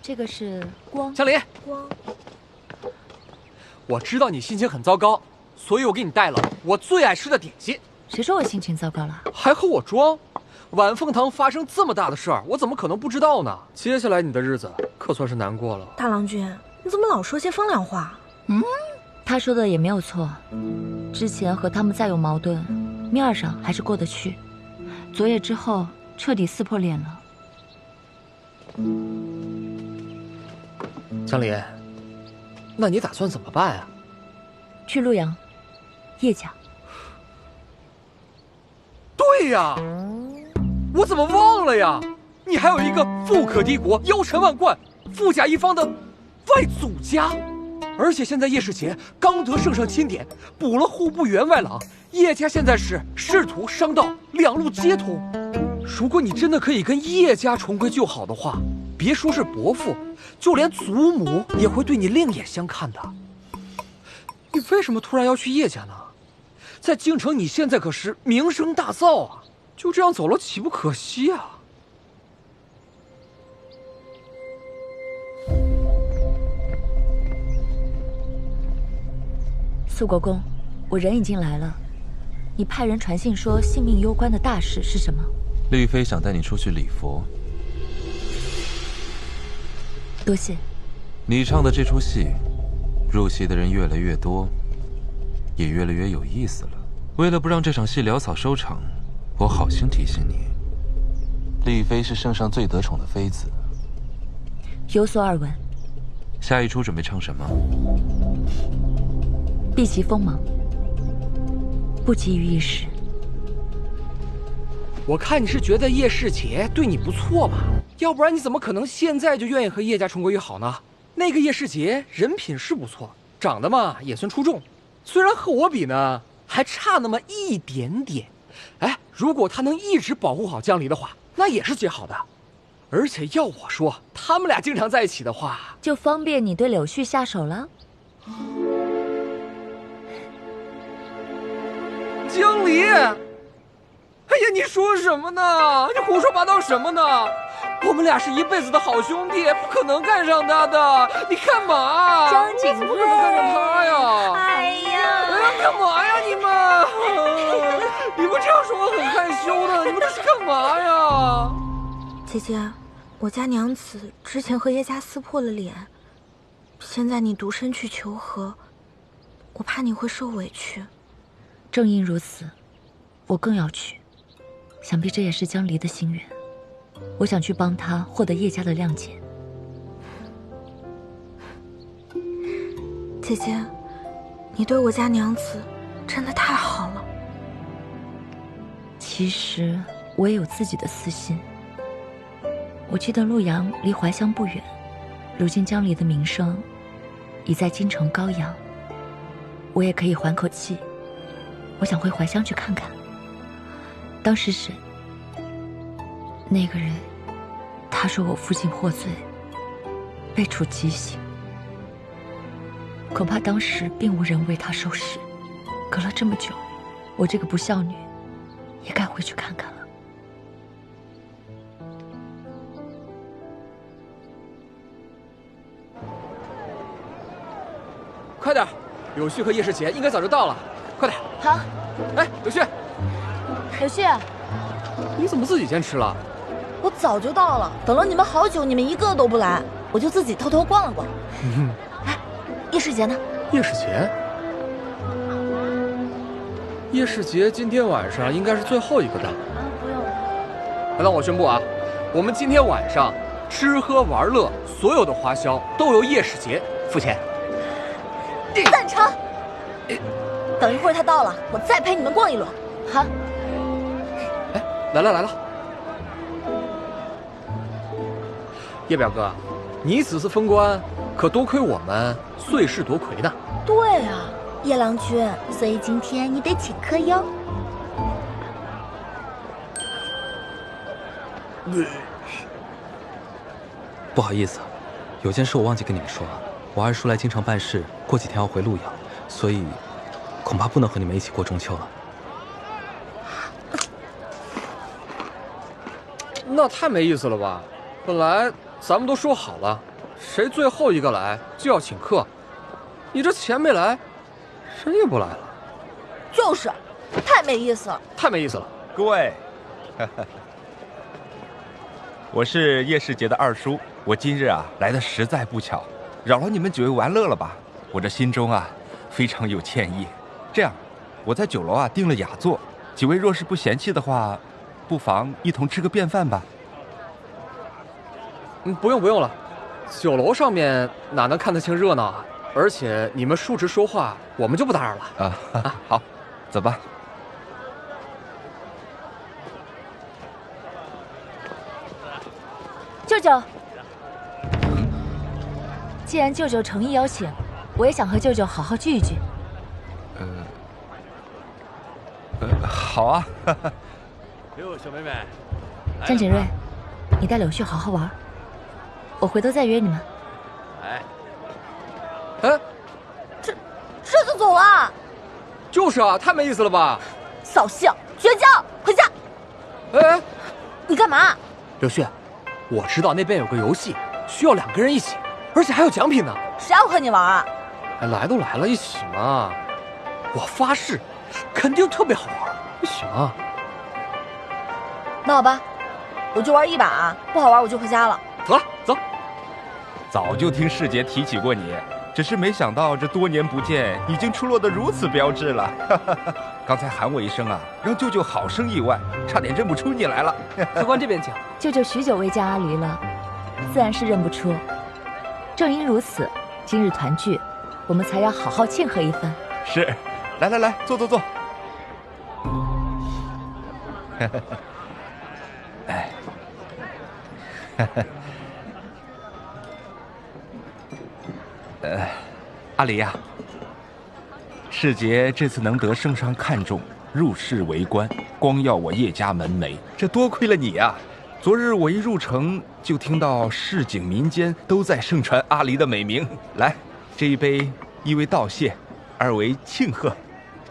这个是光。江离，光，我知道你心情很糟糕，所以我给你带了我最爱吃的点心。谁说我心情糟糕了？还和我装？晚凤堂发生这么大的事儿，我怎么可能不知道呢？接下来你的日子可算是难过了。大郎君，你怎么老说些风凉话？他说的也没有错，之前和他们再有矛盾，面上还是过得去。昨夜之后，彻底撕破脸了。江离，那你打算怎么办啊？去陆阳，叶家。对呀，我怎么忘了呀？你还有一个富可敌国、腰缠万贯、富甲一方的外祖家，而且现在叶世杰刚得圣上钦点，补了户部员外郎，叶家现在是仕途、商道两路皆通。如果你真的可以跟叶家重归旧好的话，别说是伯父，就连祖母也会对你另眼相看的。你为什么突然要去叶家呢？在京城，你现在可是名声大噪啊！就这样走了，岂不可惜啊？肃国公，我人已经来了。你派人传信说性命攸关的大事是什么？丽妃想带你出去礼佛。多谢。你唱的这出戏，入戏的人越来越多，也越来越有意思了。为了不让这场戏潦草收场，我好心提醒你，丽妃是圣上最得宠的妃子。有所耳闻。下一出准备唱什么？避其锋芒，不急于一时。我看你是觉得叶世杰对你不错吧？要不然你怎么可能现在就愿意和叶家重归于好呢？那个叶世杰人品是不错，长得嘛也算出众，虽然和我比呢还差那么一点点。哎，如果他能一直保护好江离的话，那也是极好的。而且要我说，他们俩经常在一起的话，就方便你对柳絮下手了。江离，哎呀，你说什么呢？你胡说八道什么呢？我们俩是一辈子的好兄弟，不可能看上他的。你干嘛？江景睿，怎么可能看上他呀？哎呀，干嘛呀你们？你们这样说我很害羞的，你们这是干嘛呀？姐姐，我家娘子之前和叶家撕破了脸，现在你独身去求和，我怕你会受委屈。正因如此，我更要去。想必这也是江离的心愿。我想去帮他获得叶家的谅解。姐姐，你对我家娘子真的太好了。其实我也有自己的私心。我记得陆阳离怀乡不远，如今江离的名声已在京城高扬，我也可以缓口气。我想回怀乡去看看。当时审那个人，他说我父亲获罪，被处极刑。恐怕当时并无人为他收尸。隔了这么久，我这个不孝女也该回去看看了。快点，柳絮和叶世杰应该早就到了，快点。好。哎，柳絮，柳絮，你怎么自己先吃了？我早就到了，等了你们好久，你们一个都不来，我就自己偷偷逛了逛。哎，叶世杰呢？叶世杰？叶世杰今天晚上应该是最后一个到。不用。那我宣布啊，我们今天晚上吃喝玩乐，所有的花销都由叶世杰付钱。赞成。等一会儿他到了，我再陪你们逛一轮。好。哎，来了。叶表哥，你此次封官，可多亏我们岁氏夺魁呢。对啊，叶郎君，所以今天你得请客哟。不好意思，有件事我忘记跟你们说了。我二叔来京城办事，过几天要回陆阳，所以恐怕不能和你们一起过中秋了。那太没意思了吧？本来咱们都说好了，谁最后一个来就要请客。你这钱没来，谁也不来了。就是，太没意思了。太没意思了。各位，我是叶世杰的二叔，我今日啊来的实在不巧，扰了你们几位玩乐了吧？我这心中啊非常有歉意。这样，我在酒楼啊订了雅座，几位若是不嫌弃的话，不妨一同吃个便饭吧。不用了，酒楼上面哪能看得清热闹啊？而且你们述职说话，我们就不打扰了。啊，好，走吧。舅舅，既然舅舅诚意邀请，我也想和舅舅好好聚一聚。好啊。哟，小妹妹，江景睿，你带柳絮好好玩，我回头再约你们。哎，这就走？走啊！就是啊，太没意思了吧？扫兴，绝交，回家。哎，你干嘛？刘旭，我知道那边有个游戏，需要2个人一起，而且还有奖品呢。谁要和你玩啊？哎，来都来了，一起嘛！我发誓，肯定特别好玩，一起嘛！那好吧，我就玩一把，不好玩我就回家了。走了，走。早就听世杰提起过你，只是没想到这多年不见，已经出落得如此标致了。刚才喊我一声啊，让舅舅好生意外，差点认不出你来了。客官这边请。舅舅许久未见阿离了，自然是认不出。正因如此，今日团聚，我们才要好好庆贺一番。是，来来来，坐坐坐。哎，阿离呀，世杰这次能得圣上看重，入仕为官，光耀我叶家门楣，这多亏了你呀！昨日我一入城，就听到市井民间都在盛传阿离的美名。来，这一杯，一为道谢，二为庆贺，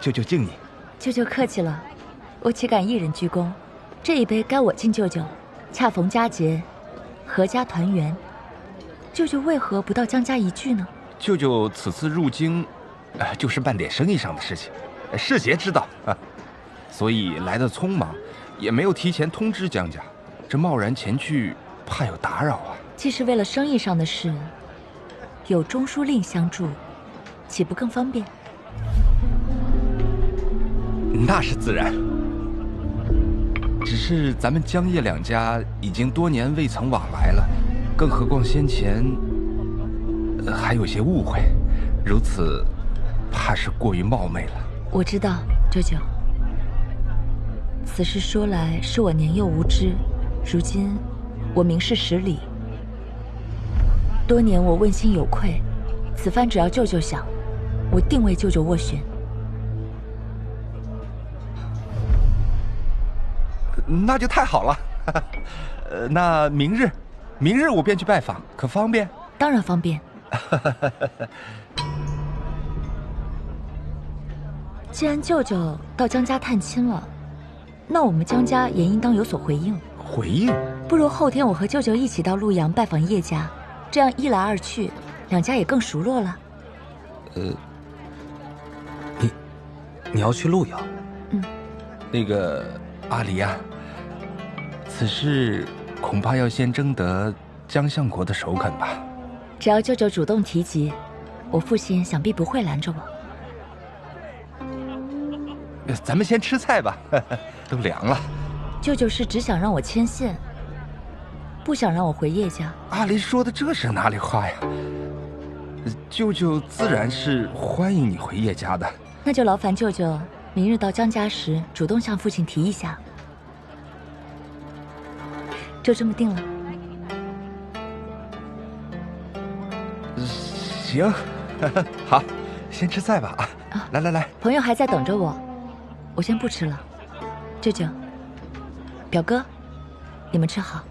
舅舅敬你。舅舅客气了，我岂敢一人鞠躬？这一杯该我敬舅舅。恰逢佳节，阖家团圆，舅舅为何不到江家一聚呢？舅舅此次入京，就是办点生意上的事情，世杰知道啊，所以来得匆忙，也没有提前通知江家。这贸然前去，怕有打扰啊。既是为了生意上的事，有中书令相助，岂不更方便？那是自然。只是咱们江叶2家已经多年未曾往来了，更何况先前还有些误会，如此怕是过于冒昧了。我知道，舅舅。此事说来是我年幼无知，如今我明事实理。多年我问心有愧，此番只要舅舅想，我定为舅舅斡旋。那就太好了。那明日我便去拜访，可方便？当然方便。既然舅舅到江家探亲了，那我们江家也应当有所回应。回应？不如后天我和舅舅一起到陆阳拜访叶家，这样一来二去，2家也更熟络了。你要去陆阳？嗯。那个阿离啊，此事恐怕要先征得江相国的首肯吧。只要舅舅主动提及，我父亲想必不会拦着我。咱们先吃菜吧，都凉了。舅舅是只想让我牵线，不想让我回叶家。阿离说的这是哪里话呀？舅舅自然是欢迎你回叶家的。那就劳烦舅舅明日到江家时，主动向父亲提一下。就这么定了。行，好，先吃菜吧啊！来来来，朋友还在等着我，我先不吃了。舅舅、表哥，你们吃好。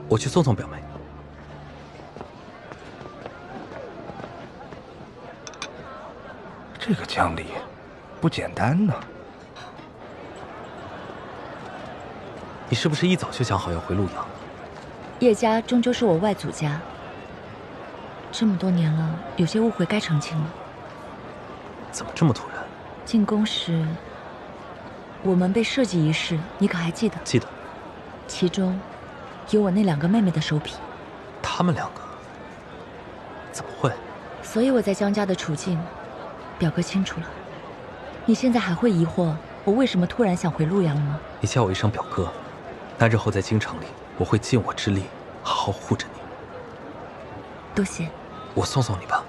我去送送表妹。这个江里不简单呢。你是不是一早就想好要回陆阳？叶家终究是我外祖家，这么多年了，有些误会该澄清了。怎么这么突然？进宫时，我们被设计一事，你可还记得？记得。其中，有我那2个妹妹的手笔。他们2个？怎么会？所以我在江家的处境，表哥清楚了。你现在还会疑惑我为什么突然想回陆阳吗？你叫我一声表哥，那日后在京城里，我会尽我之力好好护着你。多谢。我送送你吧。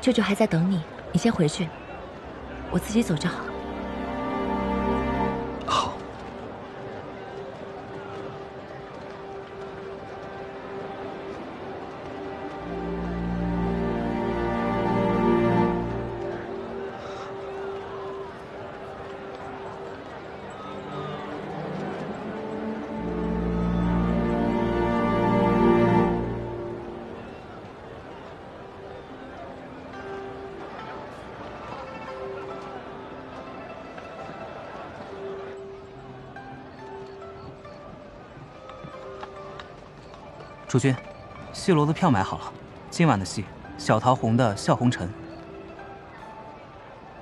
舅舅还在等你，你先回去，我自己走就好。好。主君，戏楼的票买好了，今晚的戏，小桃红的《笑红尘》。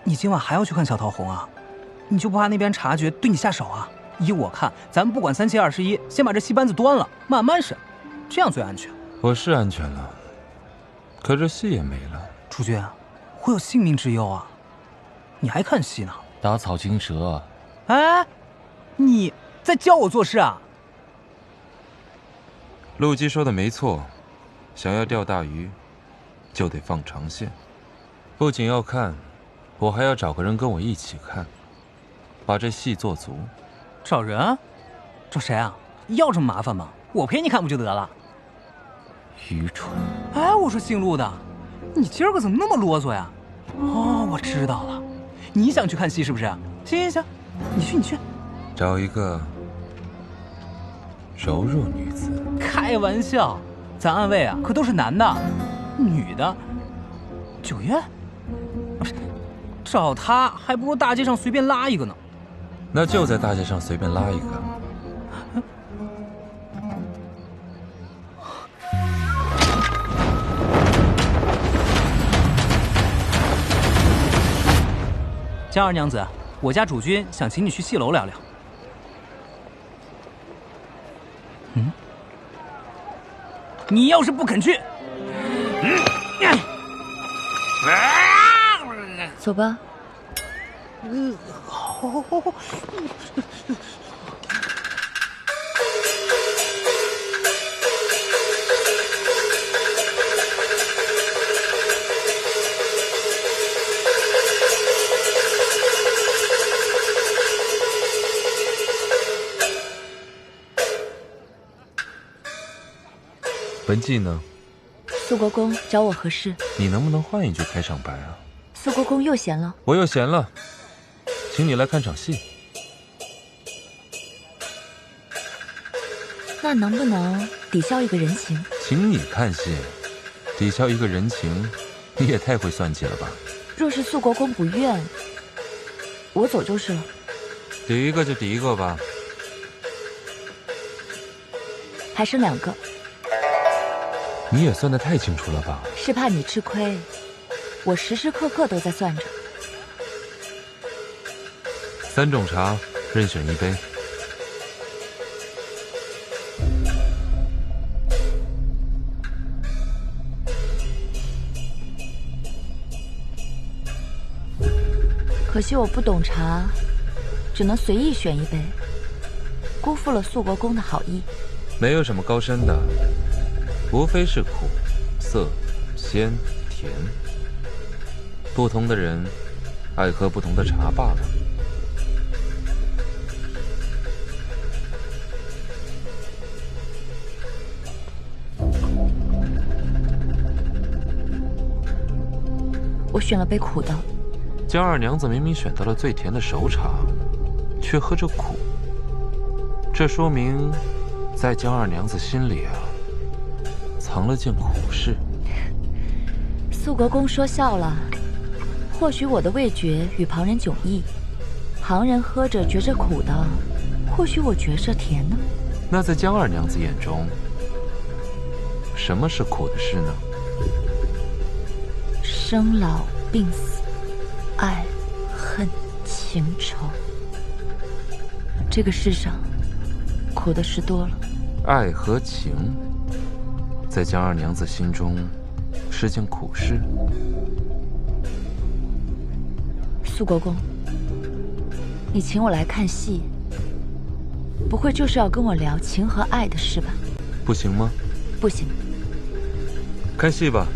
你今晚还要去看小桃红啊？你就不怕那边察觉对你下手啊？依我看，咱们不管3七21，先把这戏班子端了，慢慢审，这样最安全。我是安全了，可这戏也没了。主君，会有性命之忧啊！你还看戏呢？打草惊蛇。哎，你在教我做事啊？陆基说的没错，想要钓大鱼，就得放长线。不仅要看，我还要找个人跟我一起看，把这戏做足。找人？找谁啊？要这么麻烦吗？我陪你看不就得了？愚蠢！哎，我说姓陆的，你今儿个怎么那么啰嗦呀？哦，我知道了，你想去看戏是不是？行行行，你去。找一个柔弱女子。开玩笑，咱暗卫啊可都是男的，女的。九月，找他还不如大街上随便拉一个呢。那就在大街上随便拉一个。江二娘子，我家主君想请你去戏楼聊聊。你要是不肯去，走吧。好。文妓呢？苏国公找我何事？你能不能换一句开场白啊？苏国公又闲了。我又闲了，请你来看场戏。那能不能抵消一个人情？请你看戏，抵消一个人情，你也太会算计了吧？若是苏国公不愿，我走就是了。抵一个就抵一个吧。还剩2个。你也算得太清楚了吧？是怕你吃亏，我时时刻刻都在算着。3种茶，任选1杯。可惜我不懂茶，只能随意选1杯，辜负了肃国公的好意。没有什么高深的，无非是苦、涩、鲜、甜。不同的人爱喝不同的茶罢了。我选了杯苦的。江二娘子明明选到了最甜的熟茶，却喝着苦，这说明在江二娘子心里啊，藏了件苦事。肃国公说笑了，或许我的味觉与旁人迥异，旁人喝着觉着苦的，或许我觉着甜呢。那在江二娘子眼中，什么是苦的事呢？生老病死，爱恨情仇，这个世上苦的事多了。爱和情，在江二娘子心中是件苦事。肃国公，你请我来看戏，不会就是要跟我聊情和爱的事吧？不行吗？不行。看戏吧。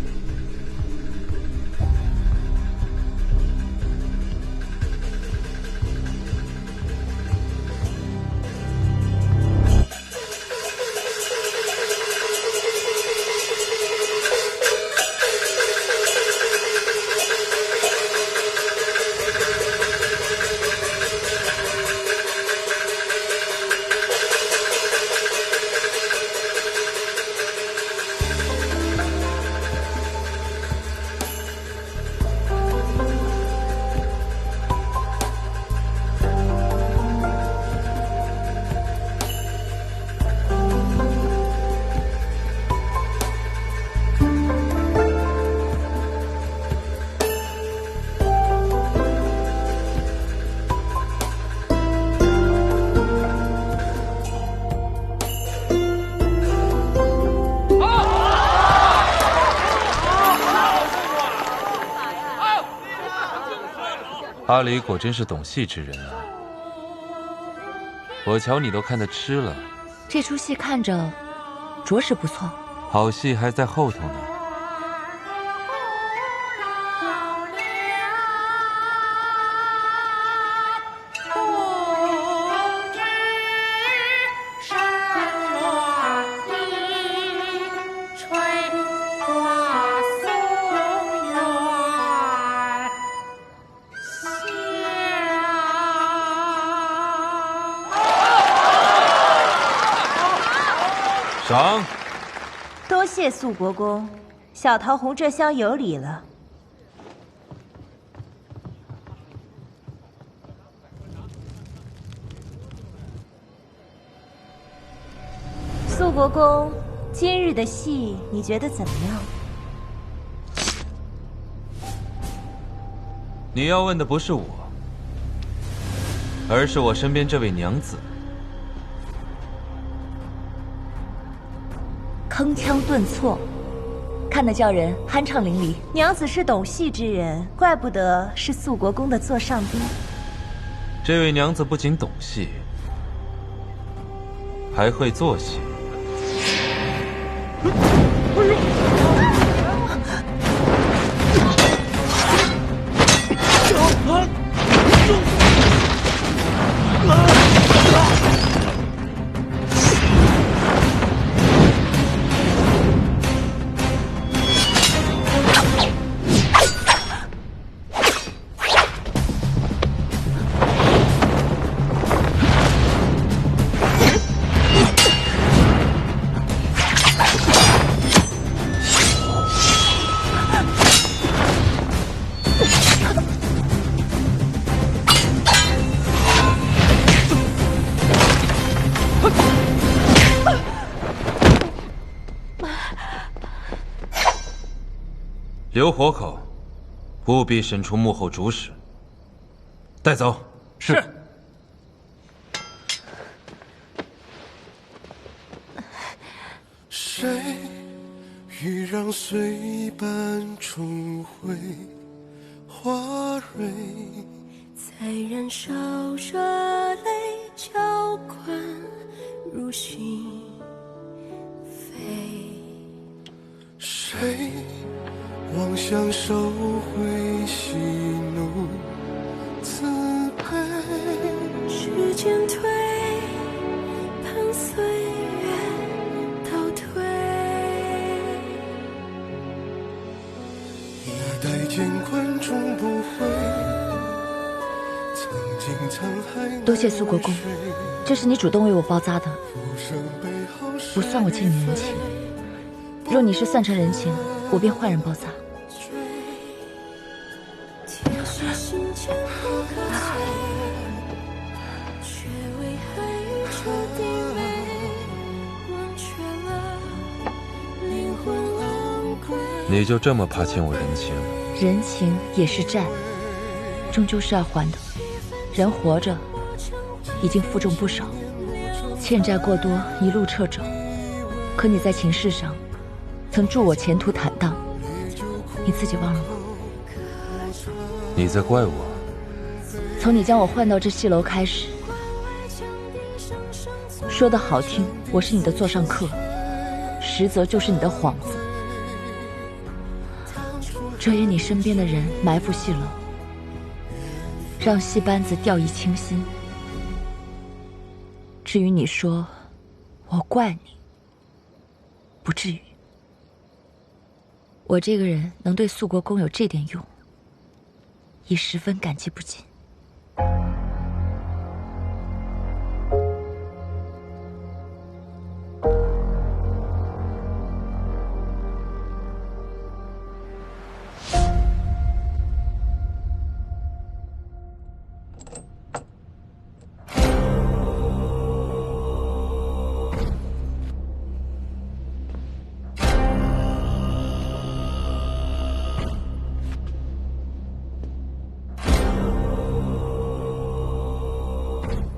阿离果真是懂戏之人啊！我瞧你都看得痴了。这出戏看着着实不错，好戏还在后头呢。赏。多谢肃国公，小桃红这厢有礼了。肃国公，今日的戏你觉得怎么样？你要问的不是我，而是我身边这位娘子。铿锵顿挫，看得叫人酣畅淋漓。娘子是懂戏之人，怪不得是肃国公的座上宾。这位娘子不仅懂戏，还会做戏。留活口，务必审出幕后主使。带走。是。谁欲让岁半重回花蕊，在燃烧热泪浇灌如心扉。谁妄想收回喜怒慈悲，时间推，盼岁月倒退。一代见观众不悔，曾经沧海。多谢苏国公，这是你主动为我包扎的，不算我欠你人情。若你是算成人情，我便换人包扎。你就这么怕欠我人情？人情也是债，终究是要还的。人活着已经负重不少，欠债过多，一路掣肘。可你在情事上曾祝我前途坦荡，你自己忘了吗？你在怪我？从你将我换到这戏楼开始，说得好听，我是你的座上客，实则就是你的幌子。遮掩你身边的人埋伏戏楼，让戏班子掉以轻心。至于你说我怪你，不至于。我这个人能对肃国公有这点用，已十分感激不尽。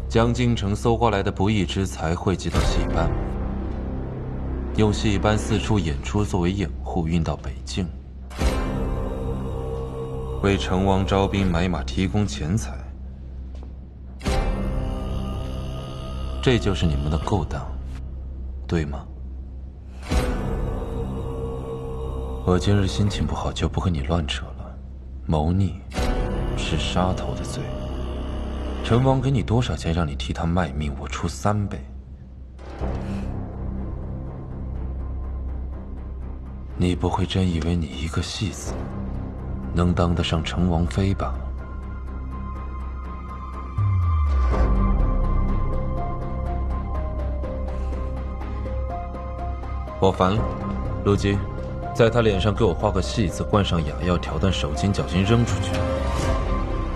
将京城搜刮来的不义之财汇集到戏班，用戏班四处演出作为掩护运到北境。为成王招兵买马提供钱财，这就是你们的勾当，对吗？我今日心情不好，就不和你乱扯了。谋逆是杀头的罪。成王给你多少钱让你替他卖命，我出3倍。你不会真以为你一个戏子能当得上成王妃吧？我烦了，陆基，在他脸上给我画个戏字，灌上哑药，挑断手筋脚筋扔出去。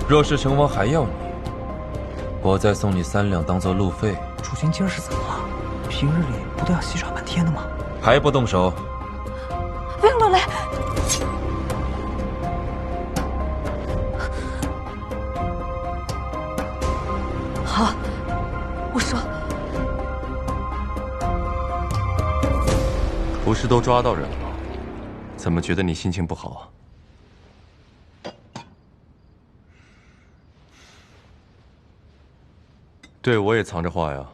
若是成王还要你，我再送你3两当做路费。主君今儿是怎么了？平日里不都要戏耍半天的吗？还不动手？不用落泪。好，我说。不是都抓到人了吗？怎么觉得你心情不好啊？对，我也藏着话呀。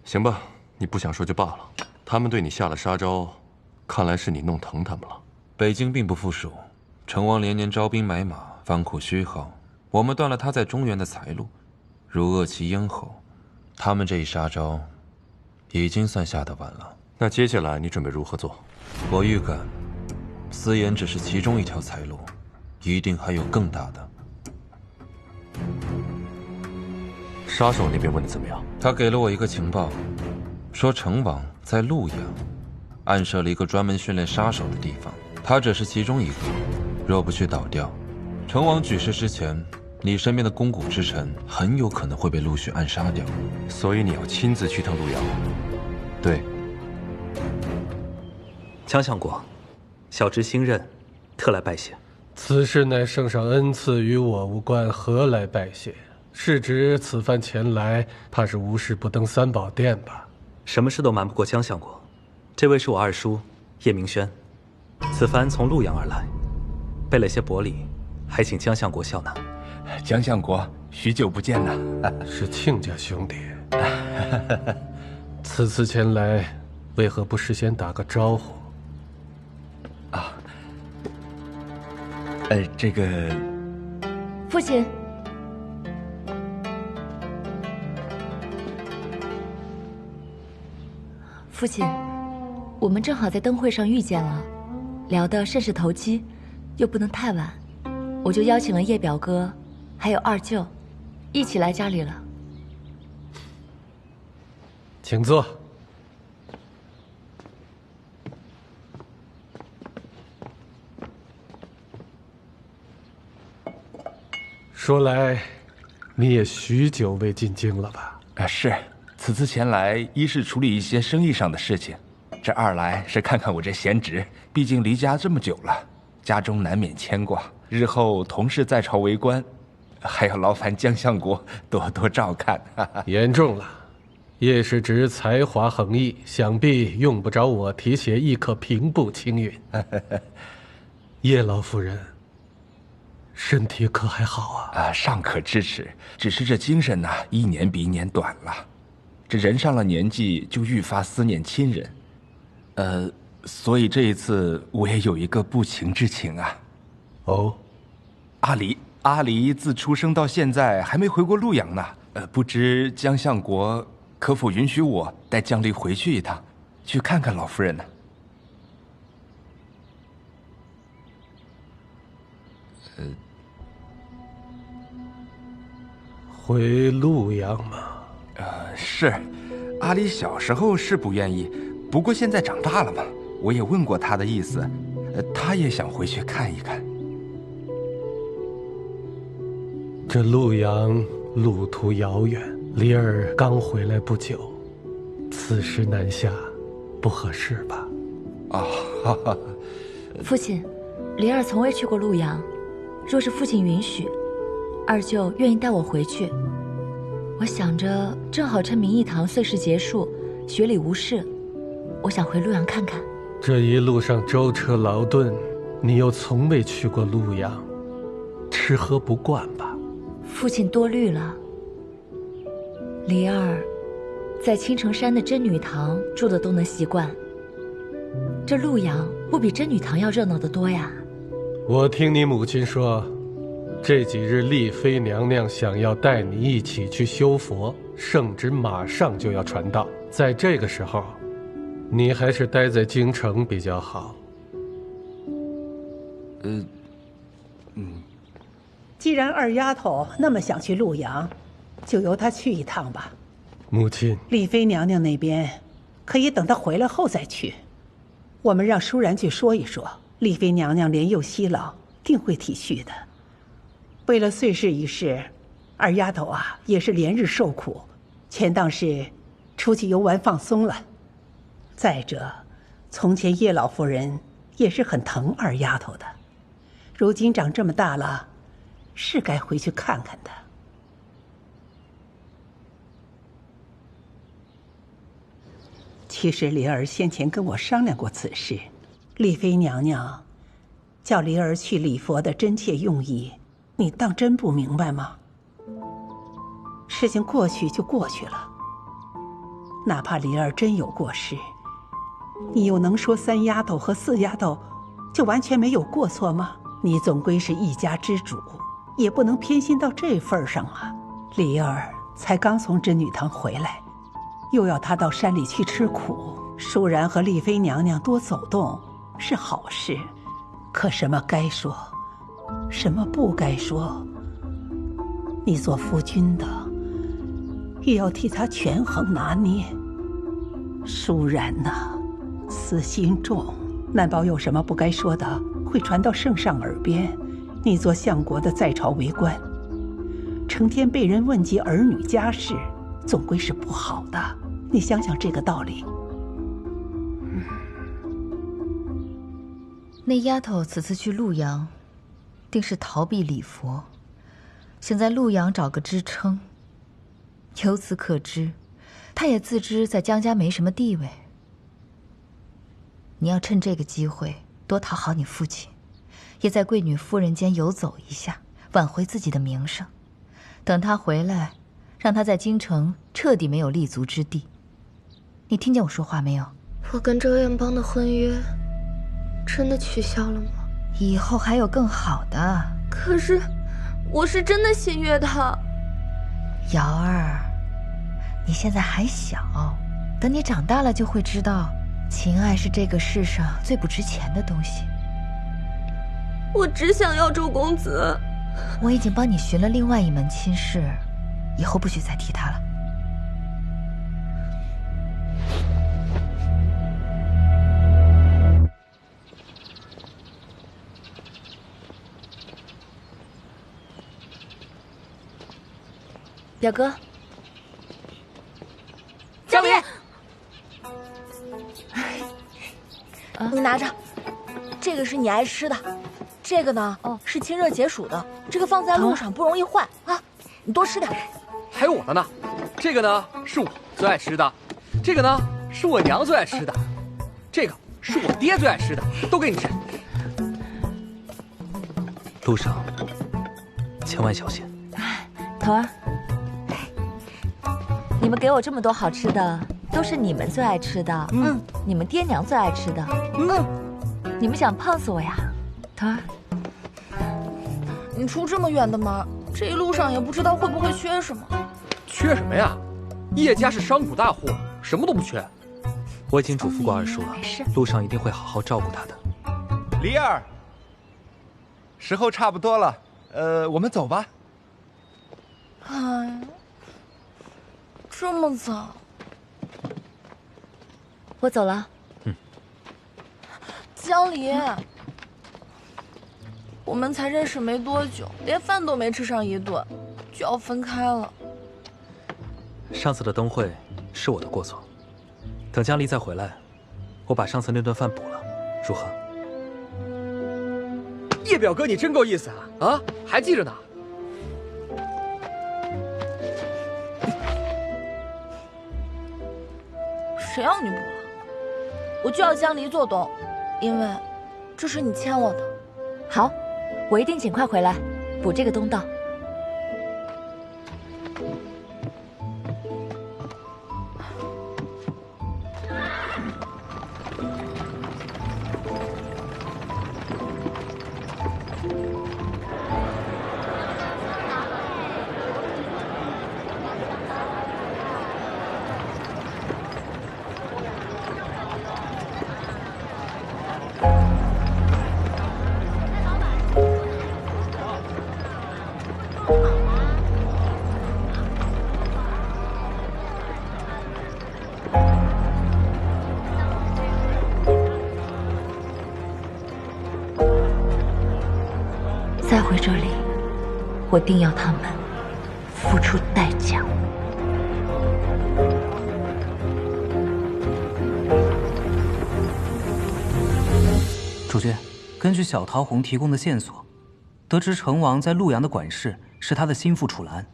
行吧，你不想说就罢了。他们对你下了杀招，看来是你弄疼他们了。北京并不富庶，成王连年招兵买马，方苦虚耗，我们断了他在中原的财路，如扼其咽喉。他们这一杀招，已经算下得晚了。那接下来你准备如何做？我预感，私盐只是其中一条财路，一定还有更大的。杀手那边问的怎么样？他给了我一个情报，说成王在潞阳暗设了一个专门训练杀手的地方，他只是其中一个。若不去倒掉，成王举事之前，你身边的肱骨之臣很有可能会被陆续暗杀掉。所以你要亲自去趟潞阳？对。江相国，小侄新任，特来拜谢。此事乃圣上恩赐，与我无关，何来拜谢？是指此番前来，怕是无事不登三宝殿吧？什么事都瞒不过江相国。这位是我二叔叶明轩，此番从潞阳而来，备了些薄礼，还请江相国笑纳。江相国，许久不见呐！是亲家兄弟。此次前来，为何不事先打个招呼？啊，这个父亲。父亲，我们正好在灯会上遇见了，聊得甚是投机，又不能太晚，我就邀请了叶表哥，还有二舅，一起来家里了。请坐。说来，你也许久未进京了吧？是。此次前来，一是处理一些生意上的事情，这二来是看看我这贤侄，毕竟离家这么久了，家中难免牵挂。日后同是在朝为官，还要劳烦江相国多多照看。言重了，叶氏侄才华横溢，想必用不着我提携，亦可平步青云。叶老夫人，身体可还好啊？尚可支持，只是这精神呐，一年比一年短了。这人上了年纪，就愈发思念亲人，所以这一次我也有一个不情之请啊。哦，阿离自出生到现在还没回过潞阳呢，不知江相国可否允许我带江离回去一趟，去看看老夫人呢？回潞阳吗？是，阿离小时候是不愿意，不过现在长大了嘛，我也问过他的意思，他也想回去看一看。这潞阳路途遥远，离儿刚回来不久，此时南下，不合适吧？父亲，离儿从未去过潞阳，若是父亲允许，二舅愿意带我回去。我想着，正好趁明义堂岁事结束，学礼无事，我想回陆阳看看。这一路上舟车劳顿，你又从未去过陆阳，吃喝不惯吧？父亲多虑了。梨儿在青城山的真女堂住的都能习惯，这陆阳不比真女堂要热闹得多呀。我听你母亲说，这几日丽妃娘娘想要带你一起去修佛，圣旨马上就要传到，在这个时候，你还是待在京城比较好。既然二丫头那么想去陆阳，就由她去一趟吧。母亲，丽妃娘娘那边可以等她回来后再去。我们让舒然去说一说，丽妃娘娘年幼稀老，定会体恤的。为了岁事一事，二丫头啊也是连日受苦，全当是出去游玩放松了。再者，从前叶老夫人也是很疼二丫头的，如今长这么大了，是该回去看看的。其实梨儿先前跟我商量过此事，丽妃娘娘叫梨儿去礼佛的真切用意，你当真不明白吗？事情过去就过去了，哪怕梨儿真有过失，你又能说三丫头和四丫头就完全没有过错吗？你总归是一家之主，也不能偏心到这份上啊。梨儿才刚从真女堂回来，又要她到山里去吃苦，舒然和丽妃娘娘多走动是好事，可什么该说，什么不该说，你做夫君的也要替她权衡拿捏。舒然呐，私心重，难保有什么不该说的会传到圣上耳边。你做相国的在朝为官，成天被人问及儿女家事，总归是不好的。你想想这个道理。那丫头此次去陆阳，定是逃避礼佛，想在陆阳找个支撑。由此可知，她也自知在江家没什么地位。你要趁这个机会多讨好你父亲，也在贵女夫人间游走一下，挽回自己的名声。等他回来，让他在京城彻底没有立足之地。你听见我说话没有？我跟周艳邦的婚约真的取消了吗？以后还有更好的。可是我是真的心悦他。瑶儿，你现在还小，等你长大了就会知道，情爱是这个世上最不值钱的东西。我只想要周公子。我已经帮你寻了另外一门亲事，以后不许再提他了。表哥，江离，你拿着，这个是你爱吃的，这个呢，是清热解暑的，这个放在路上不容易坏啊，你多吃点。还有我的呢，这个呢是我最爱吃的，这个呢是我娘最爱吃的，这个是我爹最爱吃的，都给你吃。路上千万小心。头儿，你们给我这么多好吃的，都是你们最爱吃的，你们爹娘最爱吃的，你们想胖死我呀？头儿，你出这么远的门，这一路上也不知道会不会缺什么。缺什么呀？叶家是商贾大户，什么都不缺。我已经嘱咐过二叔了，路上一定会好好照顾他的。梨儿，时候差不多了，我们走吧。哎，这么早？我走了。江离，我们才认识没多久，连饭都没吃上一顿，就要分开了。上次的灯会是我的过错，等江离再回来，我把上次那顿饭补了，如何？叶表哥，你真够意思啊！啊，还记着呢。谁让你补了？我就要将离做东，因为这是你欠我的。好，我一定尽快回来补这个东道。再回这里，我定要他们付出代价。主君，根据小桃红提供的线索，得知成王在陆阳的管事是他的心腹楚兰。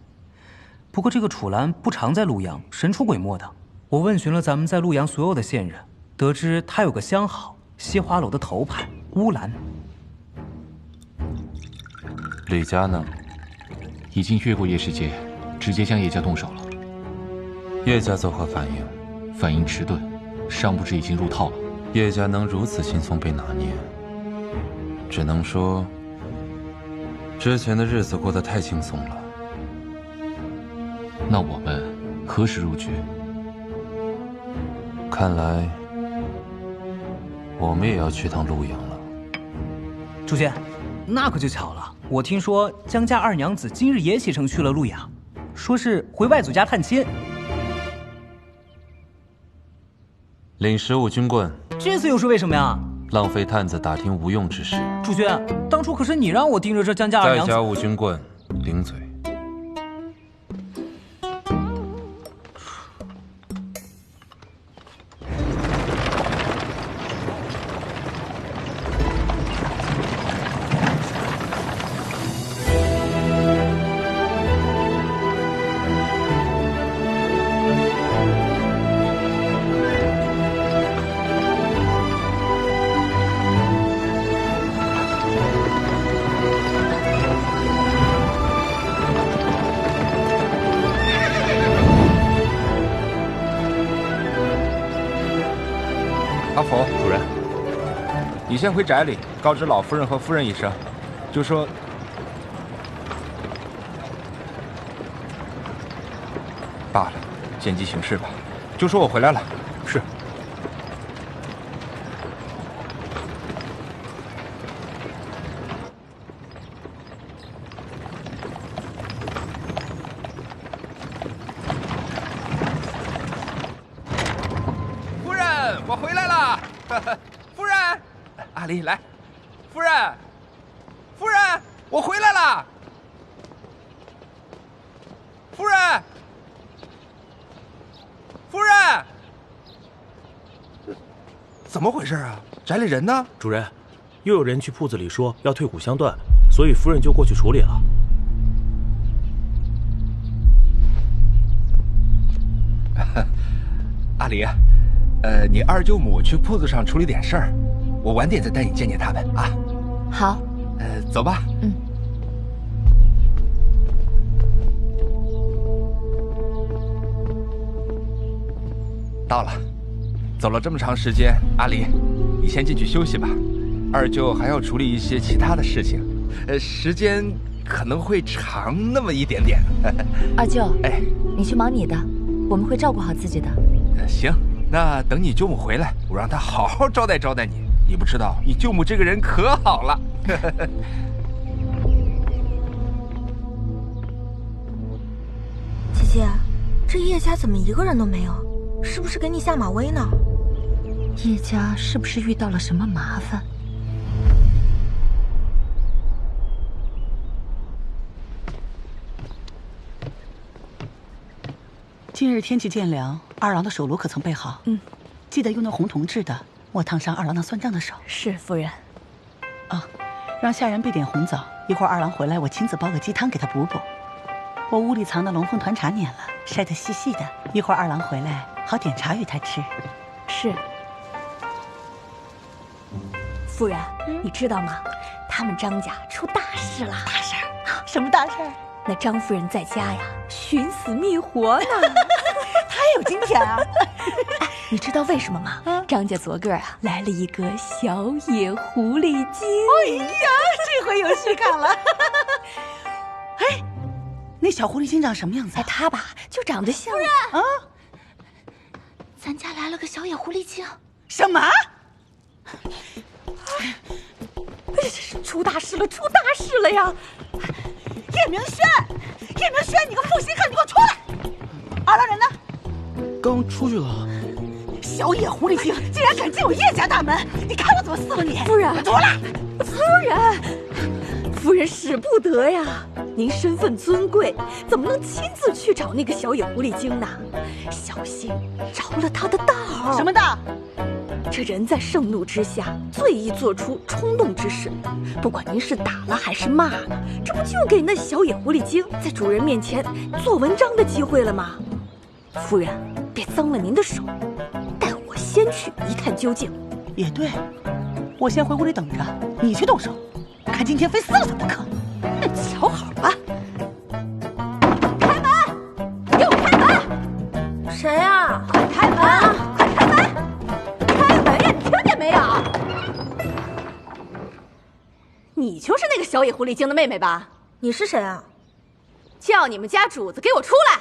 不过这个楚兰不常在陆阳，神出鬼没的。我问询了咱们在陆阳所有的线人，得知他有个相好，西华楼的头牌乌兰。李家呢？已经越过叶世杰，直接将叶家动手了。叶家作何反应？反应迟钝，尚不知已经入套了。叶家能如此轻松被拿捏，只能说之前的日子过得太轻松了。那我们何时入局？看来我们也要去趟陆阳了。主君，那可就巧了。我听说江家二娘子今日也启程去了陆阳，说是回外祖家探亲。领15军棍，这次又是为什么呀？浪费探子打听无用之事。主君，当初可是你让我盯着这江家二娘子。再加5军棍，顶嘴。阿福，主人，你先回宅里告知老夫人和夫人一声，就说罢了，见机行事吧。就说我回来了。是。夫人，我回来了。夫人，阿离来。夫人，夫人，我回来了。夫人。夫人，怎么回事啊？宅里人呢？主人，又有人去铺子里说要退虎相断，所以夫人就过去处理了。阿离，你二舅母去铺子上处理点事儿，我晚点再带你见见他们啊。好。走吧。嗯。到了，走了这么长时间，阿离，你先进去休息吧。二舅还要处理一些其他的事情，时间可能会长那么一点点。二舅，哎，你去忙你的，我们会照顾好自己的。行，那等你舅母回来，我让她好好招待招待你。你不知道，你舅母这个人可好了。姐姐，这叶家怎么一个人都没有？是不是给你下马威呢？叶家是不是遇到了什么麻烦？今日天气渐凉，二郎的手炉可曾备好？嗯，记得用那红铜制的，莫烫伤二郎那酸胀的手。是，夫人。啊，让下人备点红枣，一会儿二郎回来，我亲自煲个鸡汤给他补补。我屋里藏的龙凤团茶碾了，晒得细细的，一会儿二郎回来好点茶与他吃。是。夫人，你知道吗？他们张家出大事了。大事儿？什么大事儿？那张夫人在家呀，寻死觅活呢。她也有今天啊！哎，你知道为什么吗？张家昨个啊来了一个小野狐狸精。哎呀，这回有戏看了。哎，那小狐狸精长什么样子？哎，她吧就长得像夫人啊。咱家来了个小野狐狸精。什么？出大事了！出大事了呀！叶明轩，叶明轩，你个负心汉，你给我出来！二郎人呢？刚出去了。小野狐狸精竟然敢进我叶家大门！你看我怎么撕了你！夫人，出来！夫人使不得呀！您身份尊贵，怎么能亲自去找那个小野狐狸精呢？小心着了他的道。什么道？这人在盛怒之下，最易做出冲动之事。不管您是打了还是骂了，这不就给那小野狐狸精在主人面前做文章的机会了吗？夫人，别脏了您的手，带我先去一探究竟。也对，我先回屋里等着，你去动手，看今天非撕了他不可。瞧好了，开门！给我开门！谁呀？快开门！快开门！开门呀！你听见没有？你就是那个小野狐狸精的妹妹吧？你是谁啊？叫你们家主子给我出来！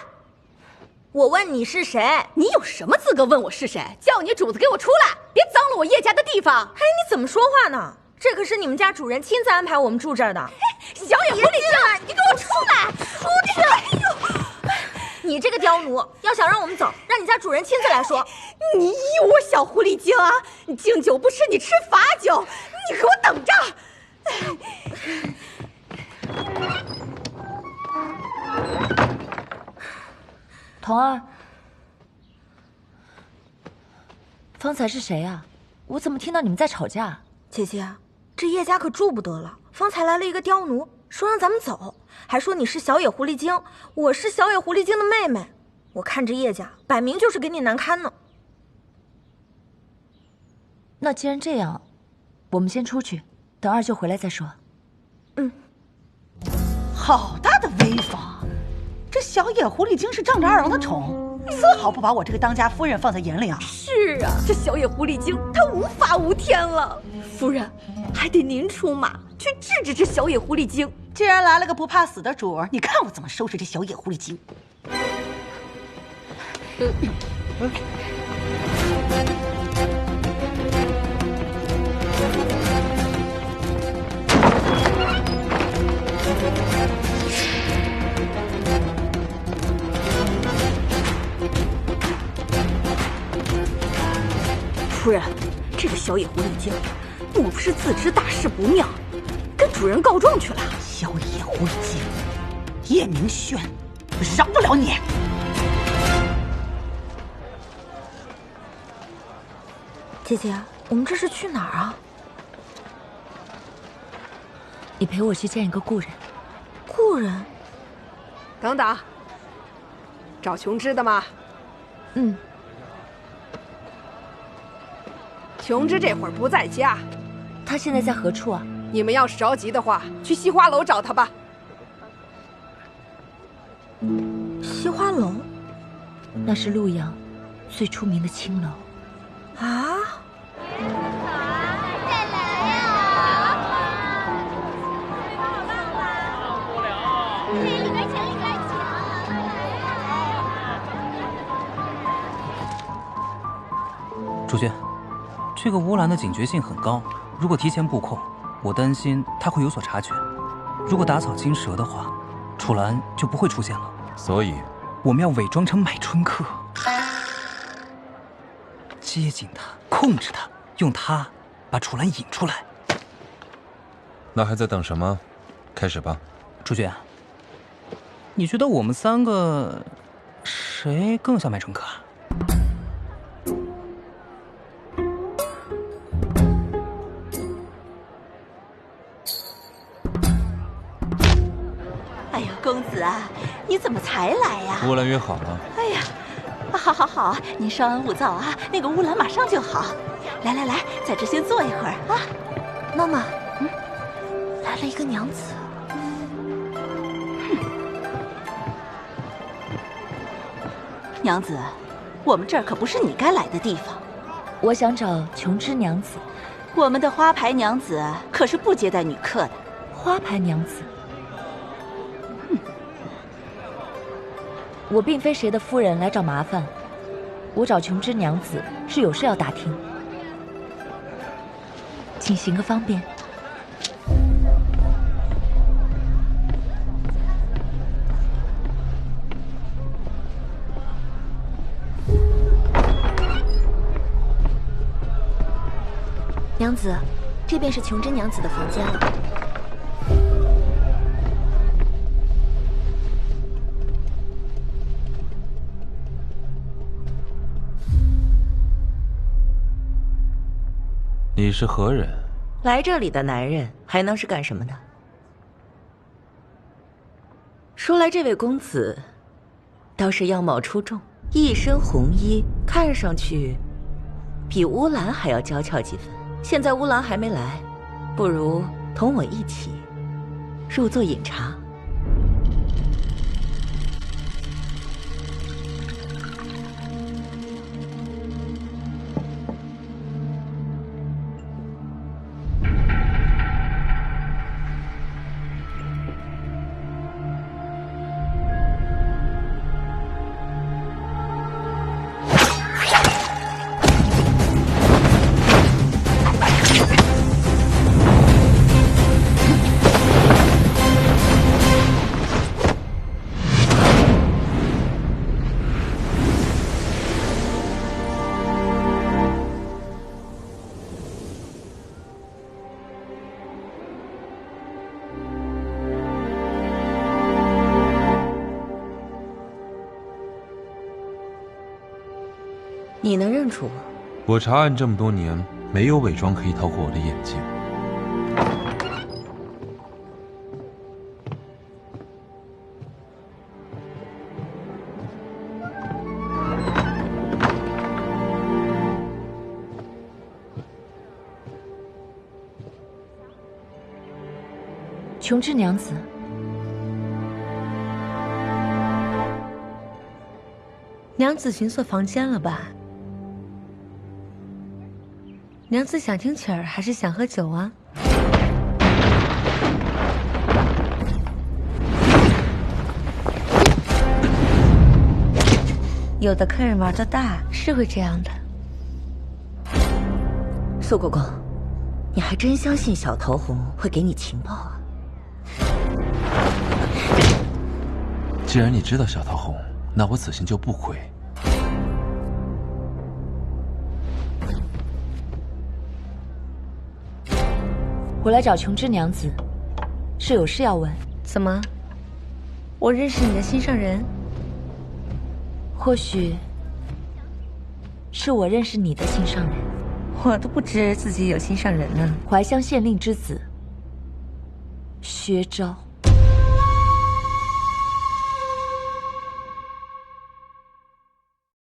我问你是谁？你有什么资格问我是谁？叫你主子给我出来！别脏了我叶家的地方！哎，你怎么说话呢？这可是你们家主人亲自安排我们住这儿的。小野狐狸精，你给我出来！出去！哎呦，你这个刁奴，要想让我们走，让你家主人亲自来说。你以我小狐狸精啊？你敬酒不吃，你吃罚酒！你给我等着！童儿，方才是谁啊？我怎么听到你们在吵架？姐姐，这叶家可住不得了。方才来了一个刁奴，说让咱们走，还说你是小野狐狸精，我是小野狐狸精的妹妹。我看这叶家摆明就是给你难堪呢。那既然这样，我们先出去，等二舅回来再说。好大的威风！这小野狐狸精是仗着二郎的宠，丝毫不把我这个当家夫人放在眼里啊！是啊，这小野狐狸精她无法无天了。夫人，还得您出马去治治这小野狐狸精。既然来了个不怕死的主儿，你看我怎么收拾这小野狐狸精！夫人，这个小野狐狸精，莫不是自知大事不妙，跟主人告状去了？小野狐狸精，叶明轩，饶不了你！姐姐，我们这是去哪儿啊？你陪我去见一个故人。故人？等等，找琼枝的吗？琼枝这会儿不在家，她现在在何处啊？你们要是着急的话，去西花楼找她吧。西花楼？那是陆阳最出名的青楼。啊！再来呀！里边请，里边请。主君，这个乌兰的警觉性很高，如果提前布控，我担心他会有所察觉。如果打草惊蛇的话，楚岚就不会出现了。所以，我们要伪装成买春客，接近他，控制他，用他把楚岚引出来。那还在等什么？开始吧。主君，你觉得我们三个谁更像买春客啊？哎呀，公子啊，你怎么才来呀？乌兰约好了。哎呀，好好好，您稍安勿躁啊，那个乌兰马上就好。来来来，在这先坐一会儿啊。闹闹，来了一个娘子。娘子，我们这儿可不是你该来的地方。我想找琼枝娘子。我们的花牌娘子可是不接待女客的。花牌娘子？我并非谁的夫人来找麻烦，我找琼枝娘子是有事要打听，请行个方便。娘子，这便是琼枝娘子的房间了。你是何人？来这里的男人还能是干什么的？说来这位公子，倒是样貌出众，一身红衣，看上去比乌兰还要娇俏几分。现在乌兰还没来，不如同我一起入座饮茶。你能认出我？我查案这么多年，没有伪装可以逃过我的眼睛。琼枝娘子，娘子寻错房间了吧？娘子想听曲儿还是想喝酒啊？有的客人玩的大，是会这样的。苏国公，你还真相信小桃红会给你情报啊？既然你知道小桃红，那我此行就不亏。我来找琼枝娘子，是有事要问。怎么？我认识你的心上人？或许是我认识你的心上人。我都不知自己有心上人呢。怀乡县令之子薛昭。